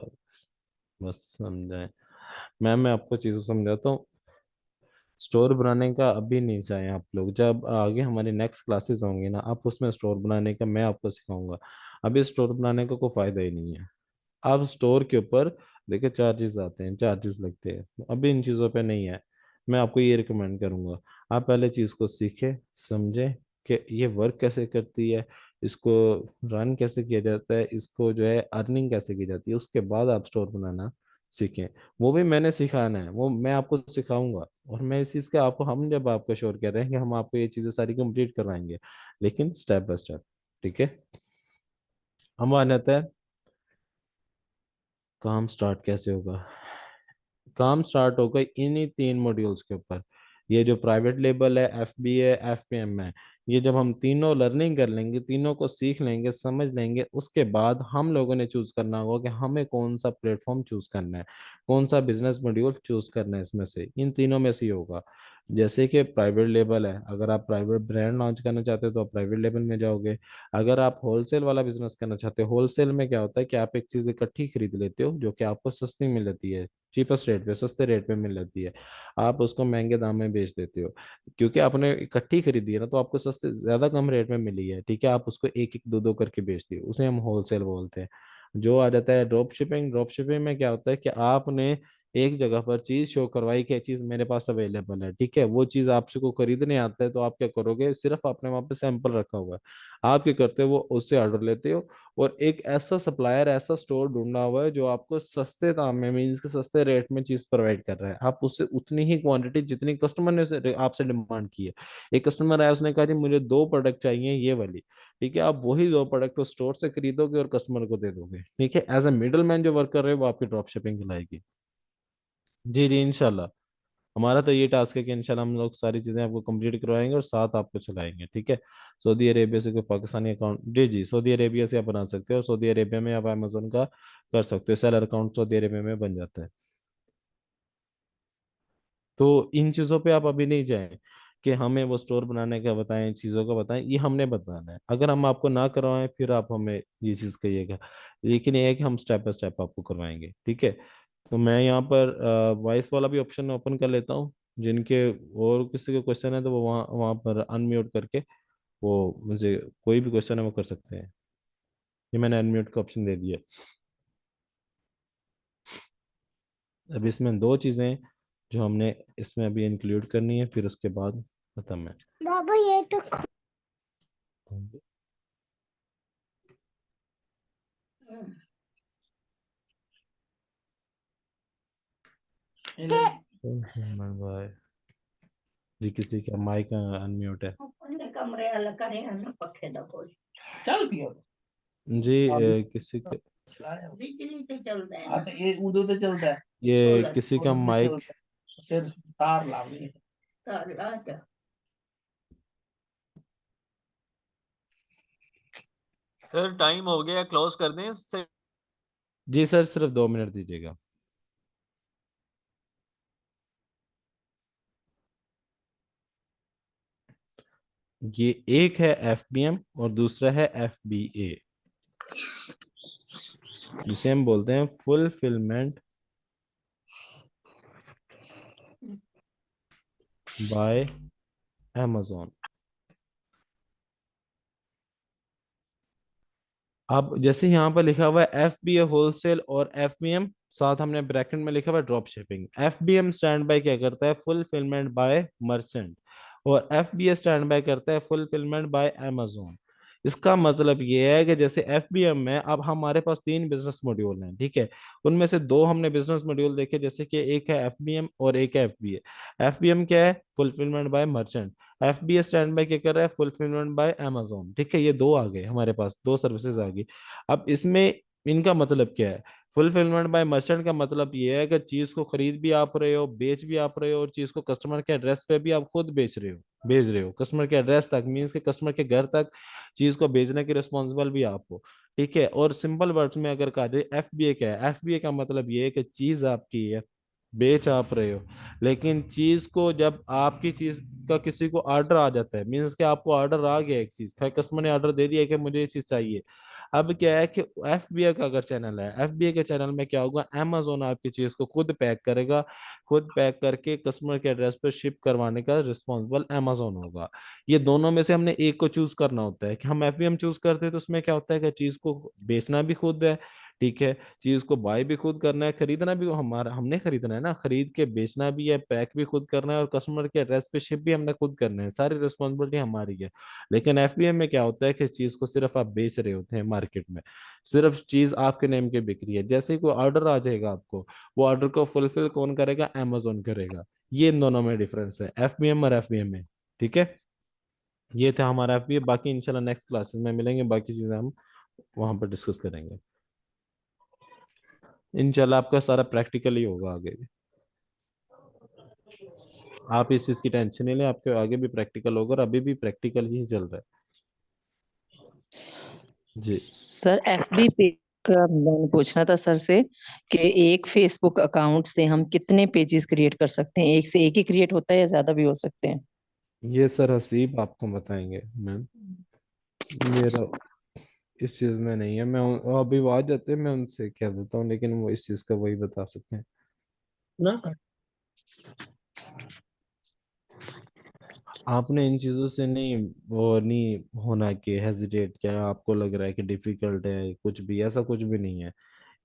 Speaker 2: बस समझाएं। मैं आपको चीज़ें समझाता हूँ। स्टोर बनाने का अभी नहीं चाहें आप लोग, जब आगे हमारी नेक्स्ट क्लासेस होंगी ना, आप उसमें स्टोर बनाने का मैं आपको सिखाऊंगा। अभी स्टोर बनाने का कोई फायदा ही नहीं है। आप स्टोर के ऊपर देखिए चार्जेस आते हैं, चार्जेस लगते हैं, अभी इन चीज़ों पे नहीं है। मैं आपको ये रिकमेंड करूंगा, आप पहले चीज़ को सीखें, समझें कि ये वर्क कैसे करती है, इसको रन कैसे किया जाता है, इसको जो है अर्निंग कैसे की जाती है, उसके बाद आप स्टोर बनाना सीखें। वो भी मैंने सिखाना है, वो मैं आपको सिखाऊंगा। और मैं इस चीज़ का आपको, हम जब आपको श्योर कर रहे हैं कि हम आपको ये चीज़ें सारी कंप्लीट करवाएंगे, लेकिन स्टेप बाय स्टेप, ठीक है। हम आ जाता है काम स्टार्ट कैसे होगा। काम स्टार्ट होगा इन्हीं 3 मॉड्यूल्स के ऊपर। ये जो प्राइवेट लेबल है, FBA, FPM है, ये जब हम तीनों लर्निंग कर लेंगे, तीनों को सीख लेंगे, समझ लेंगे, उसके बाद हम लोगों ने चूज करना होगा कि हमें कौन सा प्लेटफॉर्म चूज करना है, कौन सा बिजनेस मॉड्यूल चूज करना है। इसमें से इन तीनों में से ही होगा। जैसे कि प्राइवेट लेबल है, अगर आप प्राइवेट ब्रांड लॉन्च करना चाहते हो तो आप प्राइवेट लेबल में जाओगे। अगर आप होलसेल वाला बिजनेस करना चाहते हो, होलसेल में क्या होता है कि आप एक चीज इकट्ठी खरीद लेते हो जो कि आपको सस्ती मिल जाती है, चीपेस्ट रेट पे, सस्ते रेट पे मिल जाती है। आप उसको महंगे दाम में बेच देते हो, क्योंकि आपने इकट्ठी खरीदी है ना, तो आपको सस्ते ज्यादा कम रेट में मिली है, ठीक है। आप उसको एक एक दो दो करके बेचते हो, उसे हम होलसेल बोलते हैं। जो आ जाता है ड्रॉप शिपिंग। ड्रॉप शिपिंग में क्या होता है कि आपने एक जगह पर चीज शो करवाई कि ये चीज मेरे पास अवेलेबल है, ठीक है, वो चीज आपसे को खरीदने आता है, तो आप क्या करोगे, सिर्फ आपने वहां पे सैंपल रखा हुआ है, आप क्या करते हो, वो उससे ऑर्डर लेते हो, और एक ऐसा सप्लायर, ऐसा स्टोर ढूंढना हुआ है जो आपको सस्ते दाम में, मीन्स के सस्ते रेट में चीज प्रोवाइड कर रहा है। आप उससे उतनी ही क्वांटिटी जितनी कस्टमर ने आपसे डिमांड की है। एक कस्टमर आया, उसने कहा जी मुझे 2 प्रोडक्ट चाहिए ये वाली, ठीक है, आप वही 2 प्रोडक्ट को स्टोर से खरीदोगे और कस्टमर को दे दोगे, ठीक है। एज ए मिडल मैन जो वर्क कर रहे हैं वो आपकी ड्रॉप शिपिंग कहलाएगी। जी जी, इंशाल्लाह। हमारा तो ये टास्क है कि इंशाल्लाह हम लोग सारी चीज़ें आपको कंप्लीट करवाएंगे और साथ आपको चलाएंगे, ठीक है। सऊदी अरेबिया से कोई पाकिस्तानी अकाउंट, जी जी, सऊदी अरेबिया से आप बना सकते हो, सऊदी अरेबिया में आप अमेजोन का कर सकते हो, सेलर अकाउंट सऊदी अरेबिया में बन जाता है। तो इन चीज़ों पे आप अभी नहीं जाएं कि हमें वो स्टोर बनाने का बताएं, चीज़ों का बताएं, ये हमने बताना है। अगर हम आपको ना करवाएं फिर आप हमें ये चीज़ कहिएगा, लेकिन ये है कि हम स्टेप बाय स्टेप आपको करवाएंगे, ठीक है। तो मैं यहाँ पर वॉइस वाला भी ऑप्शन ओपन कर लेता हूँ। जिनके और किसी के क्वेश्चन है तो वो वहाँ वहाँ पर अनम्यूट करके वो मुझे कोई भी क्वेश्चन है वो कर सकते हैं। ये मैंने अनम्यूट का ऑप्शन दे दिया। अब इसमें 2 चीज़ें हैं जो हमने इसमें अभी इंक्लूड करनी है, फिर उसके बाद खत्म है। बाबा ये तो बाय जी, किसी का माइक अनम्यूट है
Speaker 3: अपने कमरे अलग करे हैं ना, पखे दा कोई चल पियो
Speaker 2: जी। किसी का,
Speaker 3: बिजली से चलता है। हाँ तो ये उधर तो चलता है,
Speaker 2: ये
Speaker 3: सोलर
Speaker 2: किसी का
Speaker 3: उधर तो
Speaker 2: माइक,
Speaker 3: चलता है, फिर तार लानी है, तार ला जा।
Speaker 1: सर टाइम हो गया, क्लोज कर दें इससे।
Speaker 2: जी सर सिर्फ 2 मिनट दीजिएगा। ये एक है FBM और दूसरा है FBA, जिसे हम बोलते हैं फुलफिलमेंट बाय Amazon। अब जैसे यहाँ पर लिखा हुआ है FBA होलसेल और FBM, साथ हमने ब्रैकेट में लिखा हुआ है drop shipping. FBM stand by क्या करता है, फुलफिलमेंट बाय मर्चेंट, और FBA स्टैंड बाय करता है फुलफिलमेंट बाय Amazon। इसका मतलब ये है कि जैसे एफबीएम में अब हमारे पास 3 बिजनेस मॉड्यूल हैं, ठीक है। उनमें से 2 हमने बिजनेस मॉड्यूल देखे, जैसे कि एक है एफबीएम और एक है एफबीए। एफबीएम क्या है? Fulfilment bye merchant. FBA stand by क्या कर रहा है? फुलफिलमेंट बाय अमेजोन, ठीक है। ये 2 आ गए हमारे पास, 2 सर्विसेज आ गई। अब इसमें इनका मतलब क्या है? फुलफिलमेंट बाय मर्चेंट का मतलब ये है कि चीज को खरीद भी आप रहे हो, बेच भी आप रहे हो, और चीज को कस्टमर के एड्रेस पे भी आप खुद बेच रहे हो, भेज रहे हो कस्टमर के एड्रेस तक, मीन्स के कस्टमर के घर तक चीज को भेजने के रिस्पॉन्सिबल भी आप हो, ठीक है। और सिंपल वर्ड्स में अगर कहा जाए एफबीए क्या है? एफबीए का मतलब ये है कि चीज आपकी है, बेच आप रहे हो, लेकिन चीज को जब आपकी चीज का किसी को ऑर्डर आ जाता है, मीन्स कि आपको ऑर्डर आ गया एक चीज का, कस्टमर ने ऑर्डर दे दिया कि मुझे ये चीज चाहिए। अब क्या है कि एफबीए का अगर चैनल है, एफबीए के चैनल में क्या होगा? अमेजोन आपकी चीज को खुद पैक करेगा, खुद पैक करके कस्टमर के एड्रेस पर शिप करवाने का रिस्पॉन्सिबल अमेजोन होगा। ये दोनों में से हमने एक को चूज करना होता है। कि हम एफबीएम चूज करते हैं तो उसमें क्या होता है कि चीज को बेचना भी खुद है, ठीक है, चीज को बाय भी खुद करना है, खरीदना भी हमारा, हमने खरीदना है ना, खरीद के बेचना भी है, पैक भी खुद करना है, और कस्टमर के एड्रेस पे शिप भी हमने खुद करना है, सारी रिस्पॉन्सिबिलिटी हमारी है। लेकिन एफबीएम में क्या होता है कि चीज को सिर्फ आप बेच रहे होते हैं मार्केट में, सिर्फ चीज आपके नेम के बिक रही है। जैसे ही कोई ऑर्डर आ जाएगा आपको, वो ऑर्डर को फुलफिल कौन करेगा? अमेजोन करेगा। ये इन दोनों में डिफरेंस है, एफबीएम और एफबीएम में, ठीक है। ये था हमारा एफबीए। बाकी इंशाल्लाह नेक्स्ट क्लासेस में मिलेंगे, बाकी चीजें हम वहां पर डिस्कस करेंगे। इंशाल्लाह आपका सारा प्रैक्टिकल ही होगा आगे भी, आप इस चीज की टेंशन नहीं लें, आपके आगे भी प्रैक्टिकल होगा, और अभी भी प्रैक्टिकल ही चल रहा है। जी।
Speaker 4: सर एफबी पे का मैंने पूछना था सर से कि एक फेसबुक अकाउंट से हम कितने पेजेस क्रिएट कर सकते हैं? एक से एक ही क्रिएट होता है या ज्यादा भी हो सकते हैं?
Speaker 2: ये सर हसीब आपको बताएंगे मैम, मेरा इस चीज में नहीं है। वो अभी वो आ जाते हैं, मैं उनसे कह देता हूँ, लेकिन वो इस चीज का वही बता सकते हैं
Speaker 3: ना
Speaker 2: आपने इन चीजों से नहीं, वो नहीं होना कि हेजिटेट, क्या आपको लग रहा है कि डिफिकल्ट है, कुछ भी ऐसा कुछ भी नहीं है।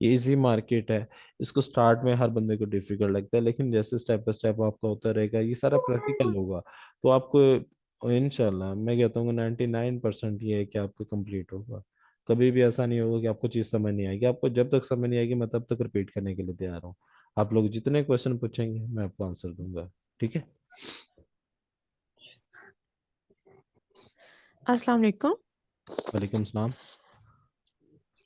Speaker 2: ये इजी मार्केट है। इसको स्टार्ट में हर बंदे को डिफिकल्ट लगता है, लेकिन जैसे स्टेप बाय स्टेप आपका होता रहेगा, ये सारा प्रैक्टिकल होगा, तो आपको इंशाल्लाह मैं कहता हूँ 99% ये है कि आपको कंप्लीट होगा। कभी भी ऐसा नहीं होगा कि आपको चीज़ समझ नहीं आएगी। आपको जब तक समझ नहीं आएगी, मैं तब तक रिपीट करने के लिए तैयार हूँ। आप लोग जितने क्वेश्चन पूछेंगे मैं आपको आंसर दूंगा, ठीक है।
Speaker 5: अस्सलाम वालेकुम।
Speaker 2: वालेकुम सलाम।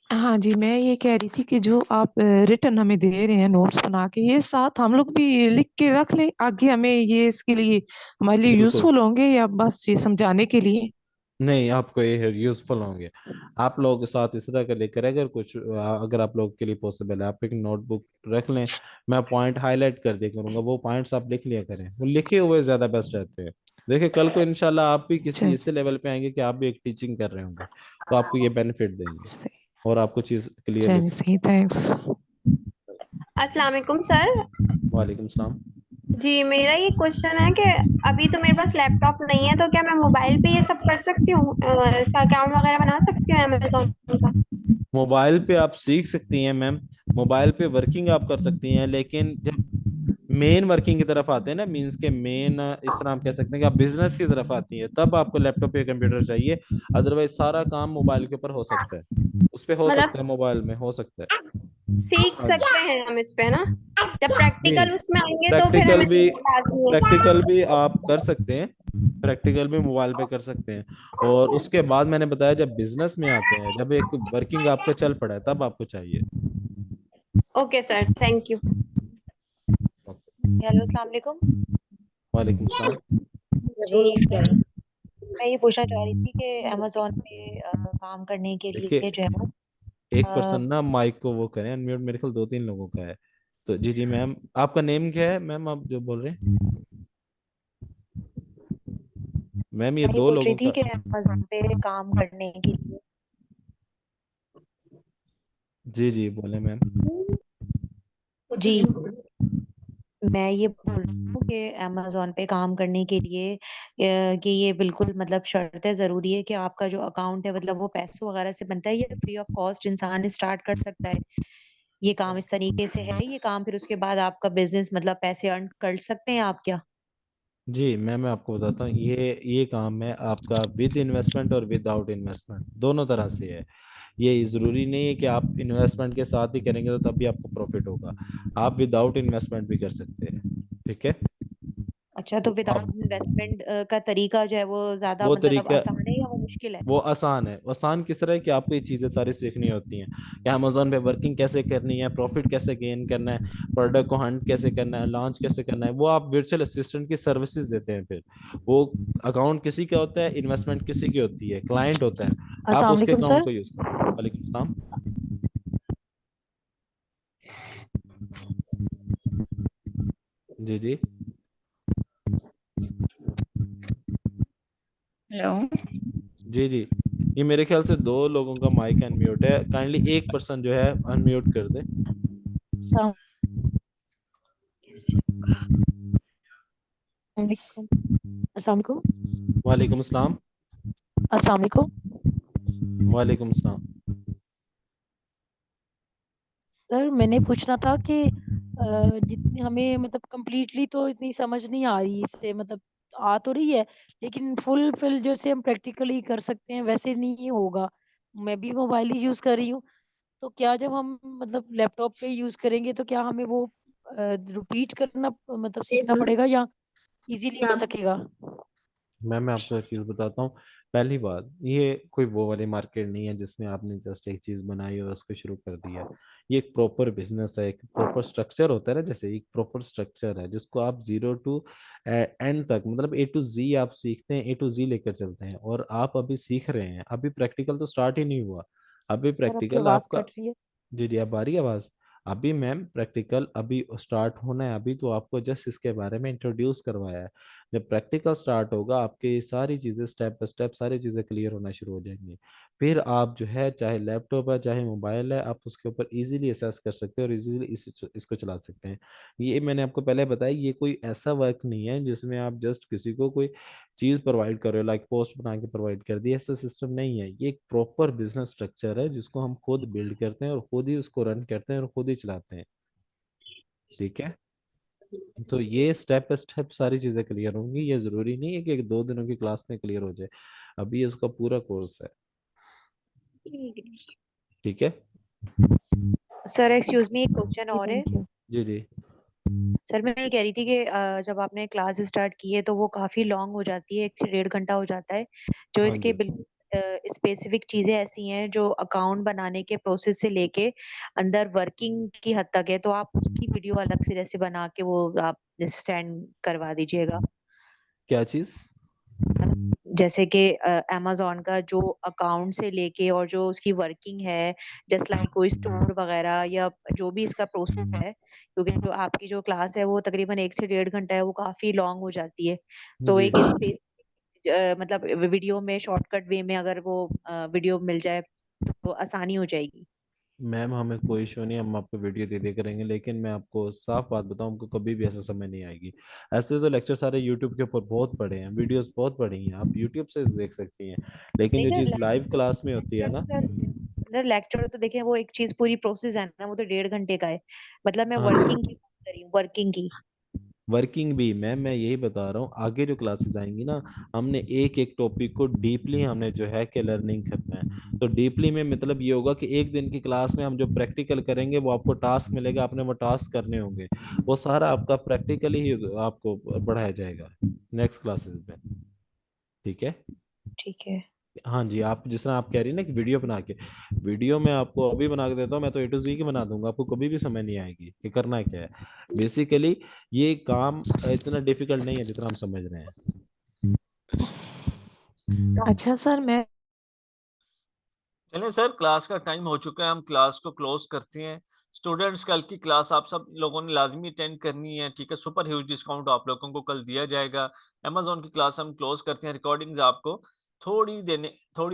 Speaker 5: हाँ जी, मैं ये कह रही थी कि जो आप रिटर्न हमें दे रहे हैं नोट्स बना के, ये साथ हम लोग भी लिख के रख लें, आगे हमें ये इसके लिए हमारे लिए
Speaker 2: बिल्कुल
Speaker 5: यूजफुल होंगे, या बस ये समझाने के लिए?
Speaker 2: नहीं, आपको ये यूजफुल होंगे। आप लोगों के साथ इस तरह का लेकर, अगर कुछ अगर आप लोगों के लिए पॉसिबल है, आप एक नोटबुक रख लें, मैं पॉइंट हाईलाइट कर दिया करूंगा, वो पॉइंट्स आप लिख लिया करें, वो लिखे हुए ज्यादा बेस्ट रहते हैं। देखिए कल को इंशाल्लाह आप भी किसी
Speaker 5: अच्छा,
Speaker 2: ऐसे लेवल पे आएंगे कि आप भी एक टीचिंग कर रहे होंगे, तो आपको ये बेनिफिट देंगे,
Speaker 5: सही।
Speaker 2: और आपको चीज क्लियरली
Speaker 5: चलिए
Speaker 2: समझ।
Speaker 5: सही, थैंक्स।
Speaker 6: अस्सलाम वालेकुम सर।
Speaker 2: वालेकुम सलाम।
Speaker 6: जी मेरा ये क्वेश्चन है कि अभी तो मेरे पास लैपटॉप नहीं है, तो क्या मैं मोबाइल पे ये सब कर सकती हूँ? अकाउंट वगैरह बना सकती हूँ अमेजोन का?
Speaker 2: मोबाइल पे आप सीख सकती हैं मैम, मोबाइल पे वर्किंग आप कर सकती हैं, लेकिन जब मेन वर्किंग की तरफ आते हैं ना, मीन्स के मेन इस तरह हम कह सकते हैं कि आप बिजनेस की तरफ आती है, तब आपको लैपटॉप या कंप्यूटर चाहिए। अदरवाइज सारा काम मोबाइल के ऊपर हो सकता है, उस पे हो सकता
Speaker 6: मतलब
Speaker 2: है, मोबाइल में हो सकता है।
Speaker 6: सीख
Speaker 2: हाँ जी।
Speaker 6: सकते हैं हम इस पे ना? जब
Speaker 2: नहीं,
Speaker 6: प्रैक्टिकल उसमें आएंगे तो फिर
Speaker 2: प्रैक्टिकल
Speaker 6: हमें
Speaker 2: भी,
Speaker 6: लाजमी है।
Speaker 2: प्रैक्टिकल भी आप कर सकते हैं, प्रैक्टिकल भी मोबाइल पे कर सकते हैं। और उसके बाद मैंने बताया जब बिजनेस में आते हैं, जब एक वर्किंग आपका चल पड़ा है, तब आपको चाहिए।
Speaker 6: Okay sir, thank you.
Speaker 7: Hello अस्सलाम वालेकुम।
Speaker 2: वालेकुम सलाम।
Speaker 6: जी
Speaker 7: मैं ये पूछना चाह रही थी कि अमेज़न पे काम करने के लिए
Speaker 2: देखिए,
Speaker 7: जो है ना
Speaker 2: एक
Speaker 7: अ,
Speaker 2: पर्सन ना माइक को वो करें अनम्यूट, मेरे ख्याल 2-3 लोगों का है। तो जी जी मैम, आपका नेम क्या है मैम, आप जो बोल रहे हैं? मैम ये
Speaker 7: मैं ये
Speaker 2: 2
Speaker 7: पूछ रही
Speaker 2: लोगों
Speaker 7: थी
Speaker 2: का।
Speaker 7: कि अमेज़न पे काम करने के लिए
Speaker 2: जी जी बोले मैम।
Speaker 7: जी मैं ये बोल रही हूँ कि अमेज़न पे काम करने के लिए कि ये बिल्कुल मतलब शर्त है, ज़रूरी है कि आपका जो अकाउंट है मतलब वो पैसों वगैरह से बनता है, या फ्री ऑफ कॉस्ट इंसान स्टार्ट कर सकता है? ये काम इस तरीके से है, ये काम फिर उसके बाद आपका बिज़नेस मतलब पैसे अर्न कर सकते हैं आप क्या?
Speaker 2: जी मैं आपको बताता हूँ, ये काम है आपका विद इन्वेस्टमेंट और विदाउट इन्वेस्टमेंट, दोनों तरह से है। ये जरूरी नहीं है कि आप इन्वेस्टमेंट के साथ ही करेंगे तो तभी आपको प्रॉफिट होगा, आप विदाउट इन्वेस्टमेंट भी कर सकते हैं। ठीक है।
Speaker 7: अच्छा, तो
Speaker 2: तो
Speaker 7: विदाउट
Speaker 2: आप
Speaker 7: इन्वेस्टमेंट का तरीका जो है वो ज्यादा
Speaker 2: वो
Speaker 7: मतलब
Speaker 2: तरीका,
Speaker 7: आसान है या वो मुश्किल है?
Speaker 2: वो आसान है। आसान किस तरह है कि आपको ये चीज़ें सारी सीखनी होती हैं कि अमेजोन पे वर्किंग कैसे करनी है, प्रॉफिट कैसे गेन करना है, प्रोडक्ट को हंट कैसे करना है, लॉन्च कैसे करना है। वो आप वर्चुअल असिस्टेंट की सर्विसेज देते हैं। फिर वो अकाउंट किसी का होता है, इन्वेस्टमेंट किसी की होती है, क्लाइंट होता है, आप
Speaker 5: अस्सलाम
Speaker 2: उसके
Speaker 5: वालेकुम
Speaker 2: अकाउंट
Speaker 5: सर।
Speaker 2: को यूज करो। वालेकुम सलाम। जी जी।
Speaker 4: हेलो।
Speaker 2: जी जी। ये मेरे ख्याल से दो लोगों का माइक अनम्यूट है, काइंडली एक पर्सन जो है अनम्यूट कर दे।
Speaker 4: अस्सलाम वालेकुम। अस्सलाम वालेकुम।
Speaker 2: वालेकुम सलाम।
Speaker 4: अस्सलाम वालेकुम।
Speaker 2: वालेकुम सलाम।
Speaker 4: सर मैंने पूछना था कि जितनी हमें मतलब कंप्लीटली तो इतनी समझ नहीं आ रही इससे, मतलब आ तो रही है लेकिन फुल फिल जैसे हम प्रैक्टिकली कर सकते हैं वैसे नहीं होगा। मैं भी मोबाइल ही यूज कर रही हूँ, तो क्या जब हम मतलब लैपटॉप पे यूज करेंगे तो क्या हमें वो रिपीट करना मतलब सीखना पड़ेगा या इजीली हो सकेगा?
Speaker 2: मैं आपको एक चीज़ बताता हूँ। पहली बात, ये कोई वो वाली मार्केट नहीं है जिसमें आपने जस्ट एक चीज़ बनाई और उसको शुरू कर दिया। ये एक प्रॉपर बिजनेस है, एक प्रॉपर स्ट्रक्चर होता है ना, जैसे एक प्रॉपर स्ट्रक्चर है जिसको आप जीरो टू एंड तक, मतलब A to Z आप सीखते हैं, A to Z लेकर चलते हैं। और आप अभी सीख रहे हैं, अभी प्रैक्टिकल तो स्टार्ट ही नहीं हुआ। अभी
Speaker 4: सर आपकी
Speaker 2: प्रैक्टिकल
Speaker 4: आवाज
Speaker 2: आपका,
Speaker 4: कट रही है।
Speaker 2: जी जी अब आ रही है आवाज़। अभी मैम प्रैक्टिकल अभी स्टार्ट होना है, अभी तो आपको जस्ट इसके बारे में इंट्रोड्यूस करवाया है। जब प्रैक्टिकल स्टार्ट होगा आपके ये सारी चीज़ें स्टेप बाय स्टेप सारी चीज़ें क्लियर होना शुरू हो जाएंगी। फिर आप जो है, चाहे लैपटॉप है चाहे मोबाइल है, आप उसके ऊपर इजीली असेस कर सकते हैं और इजीली इसको चला सकते हैं। ये मैंने आपको पहले बताया, ये कोई ऐसा वर्क नहीं है जिसमें आप जस्ट किसी को कोई चीज़ प्रोवाइड कर रहे हो, लाइक पोस्ट बना के प्रोवाइड कर दी, ऐसा सिस्टम नहीं है। ये एक प्रॉपर बिजनेस स्ट्रक्चर है जिसको हम खुद बिल्ड करते हैं और खुद ही उसको रन करते हैं और खुद ही चलाते हैं। ठीक है। तो ये स्टेप बाय स्टेप सारी चीजें क्लियर होंगी, ये जरूरी नहीं है कि 2 दिनों की क्लास में क्लियर हो जाए। अभी ये उसका पूरा कोर्स है। ठीक है।
Speaker 7: सर एक्सक्यूज मी, एक क्वेश्चन
Speaker 4: जी
Speaker 7: और है।
Speaker 4: Thank you.
Speaker 2: जी जी।
Speaker 7: सर मैं ये कह रही थी कि जब आपने क्लास स्टार्ट की है तो वो काफी लॉन्ग हो जाती है, 1 से 1.5 घंटा हो जाता है। जो
Speaker 2: हाँ
Speaker 7: इसके
Speaker 2: जी।
Speaker 7: बिल्कुल स्पेसिफिक चीजें ऐसी हैं जो अकाउंट बनाने के प्रोसेस से लेके अंदर वर्किंग की हद तक है, तो आप उसकी वीडियो अलग से जैसे बना के वो आप जैसे सेंड करवा दीजिएगा।
Speaker 2: क्या चीज?
Speaker 7: जैसे कि अमेज़न का जो अकाउंट से लेके और जो उसकी वर्किंग है, जस्ट लाइक कोई स्टोर वगैरह या जो भी इसका प्रोसेस है, क्योंकि जो आपकी जो क्लास है वो तकरीबन 1 से 1.5 घंटा है, वो काफी लॉन्ग हो जाती है। तो
Speaker 2: जी
Speaker 7: एक स्पेस मतलब वीडियो में शॉर्टकट वे में अगर वो वीडियो मिल जाए तो आसानी हो जाएगी।
Speaker 2: मैम हमें कोई इशू नहीं, हम आपको वीडियो दे दे करेंगे, लेकिन मैं आपको साफ बात बताऊं, हमको कभी भी ऐसा समय नहीं आएगी। ऐसे तो लेक्चर सारे यूट्यूब के ऊपर बहुत पड़े हैं, वीडियोस बहुत पड़ी हैं, आप यूट्यूब से देख सकती हैं। लेकिन जो
Speaker 7: देखिए
Speaker 2: चीज़ लाइव क्लास में होती है
Speaker 7: लेक्चर
Speaker 2: ना।
Speaker 7: सर, लेक्चर तो देखिए वो एक चीज पूरी प्रोसेस है ना, वो तो 1.5 घंटे का है। मतलब मैं
Speaker 2: हाँ जी।
Speaker 7: वर्किंग की बात कर रही हूँ, वर्किंग की।
Speaker 2: वर्किंग भी मैम, मैं यही बता रहा हूँ, आगे जो क्लासेस आएंगी ना, हमने एक एक टॉपिक को डीपली हमने जो है कि लर्निंग करना है। तो डीपली में मतलब ये होगा कि एक दिन की क्लास में हम जो प्रैक्टिकल करेंगे वो आपको टास्क मिलेगा, आपने वो टास्क करने होंगे, वो सारा आपका प्रैक्टिकली ही आपको बढ़ाया जाएगा नेक्स्ट क्लासेस में। ठीक है।
Speaker 7: ठीक है।
Speaker 2: हाँ जी, आप जिस तरह आप कह रही हैं ना कि वीडियो बना के, वीडियो मैं आपको अभी बना के देता हूँ, मैं तो A to Z की बना दूंगा, आपको कभी भी समय नहीं आएगी कि करना क्या है। बेसिकली ये काम इतना डिफिकल्ट नहीं है जितना हम समझ रहे हैं।
Speaker 5: अच्छा सर मैं
Speaker 1: चलिए सर, क्लास का टाइम हो चुका है, हम क्लास को क्लोज करते हैं। स्टूडेंट्स, कल की क्लास आप सब लोगों ने लाजमी अटेंड करनी है, ठीक है। सुपर ह्यूज डिस्काउंट आप लोगों को कल दिया जाएगा। अमेजोन की क्लास हम क्लोज करते हैं, रिकॉर्डिंग्स आपको थोड़ी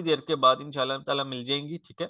Speaker 1: देर के बाद इंशाल्लाह ताला मिल जाएंगी, ठीक है।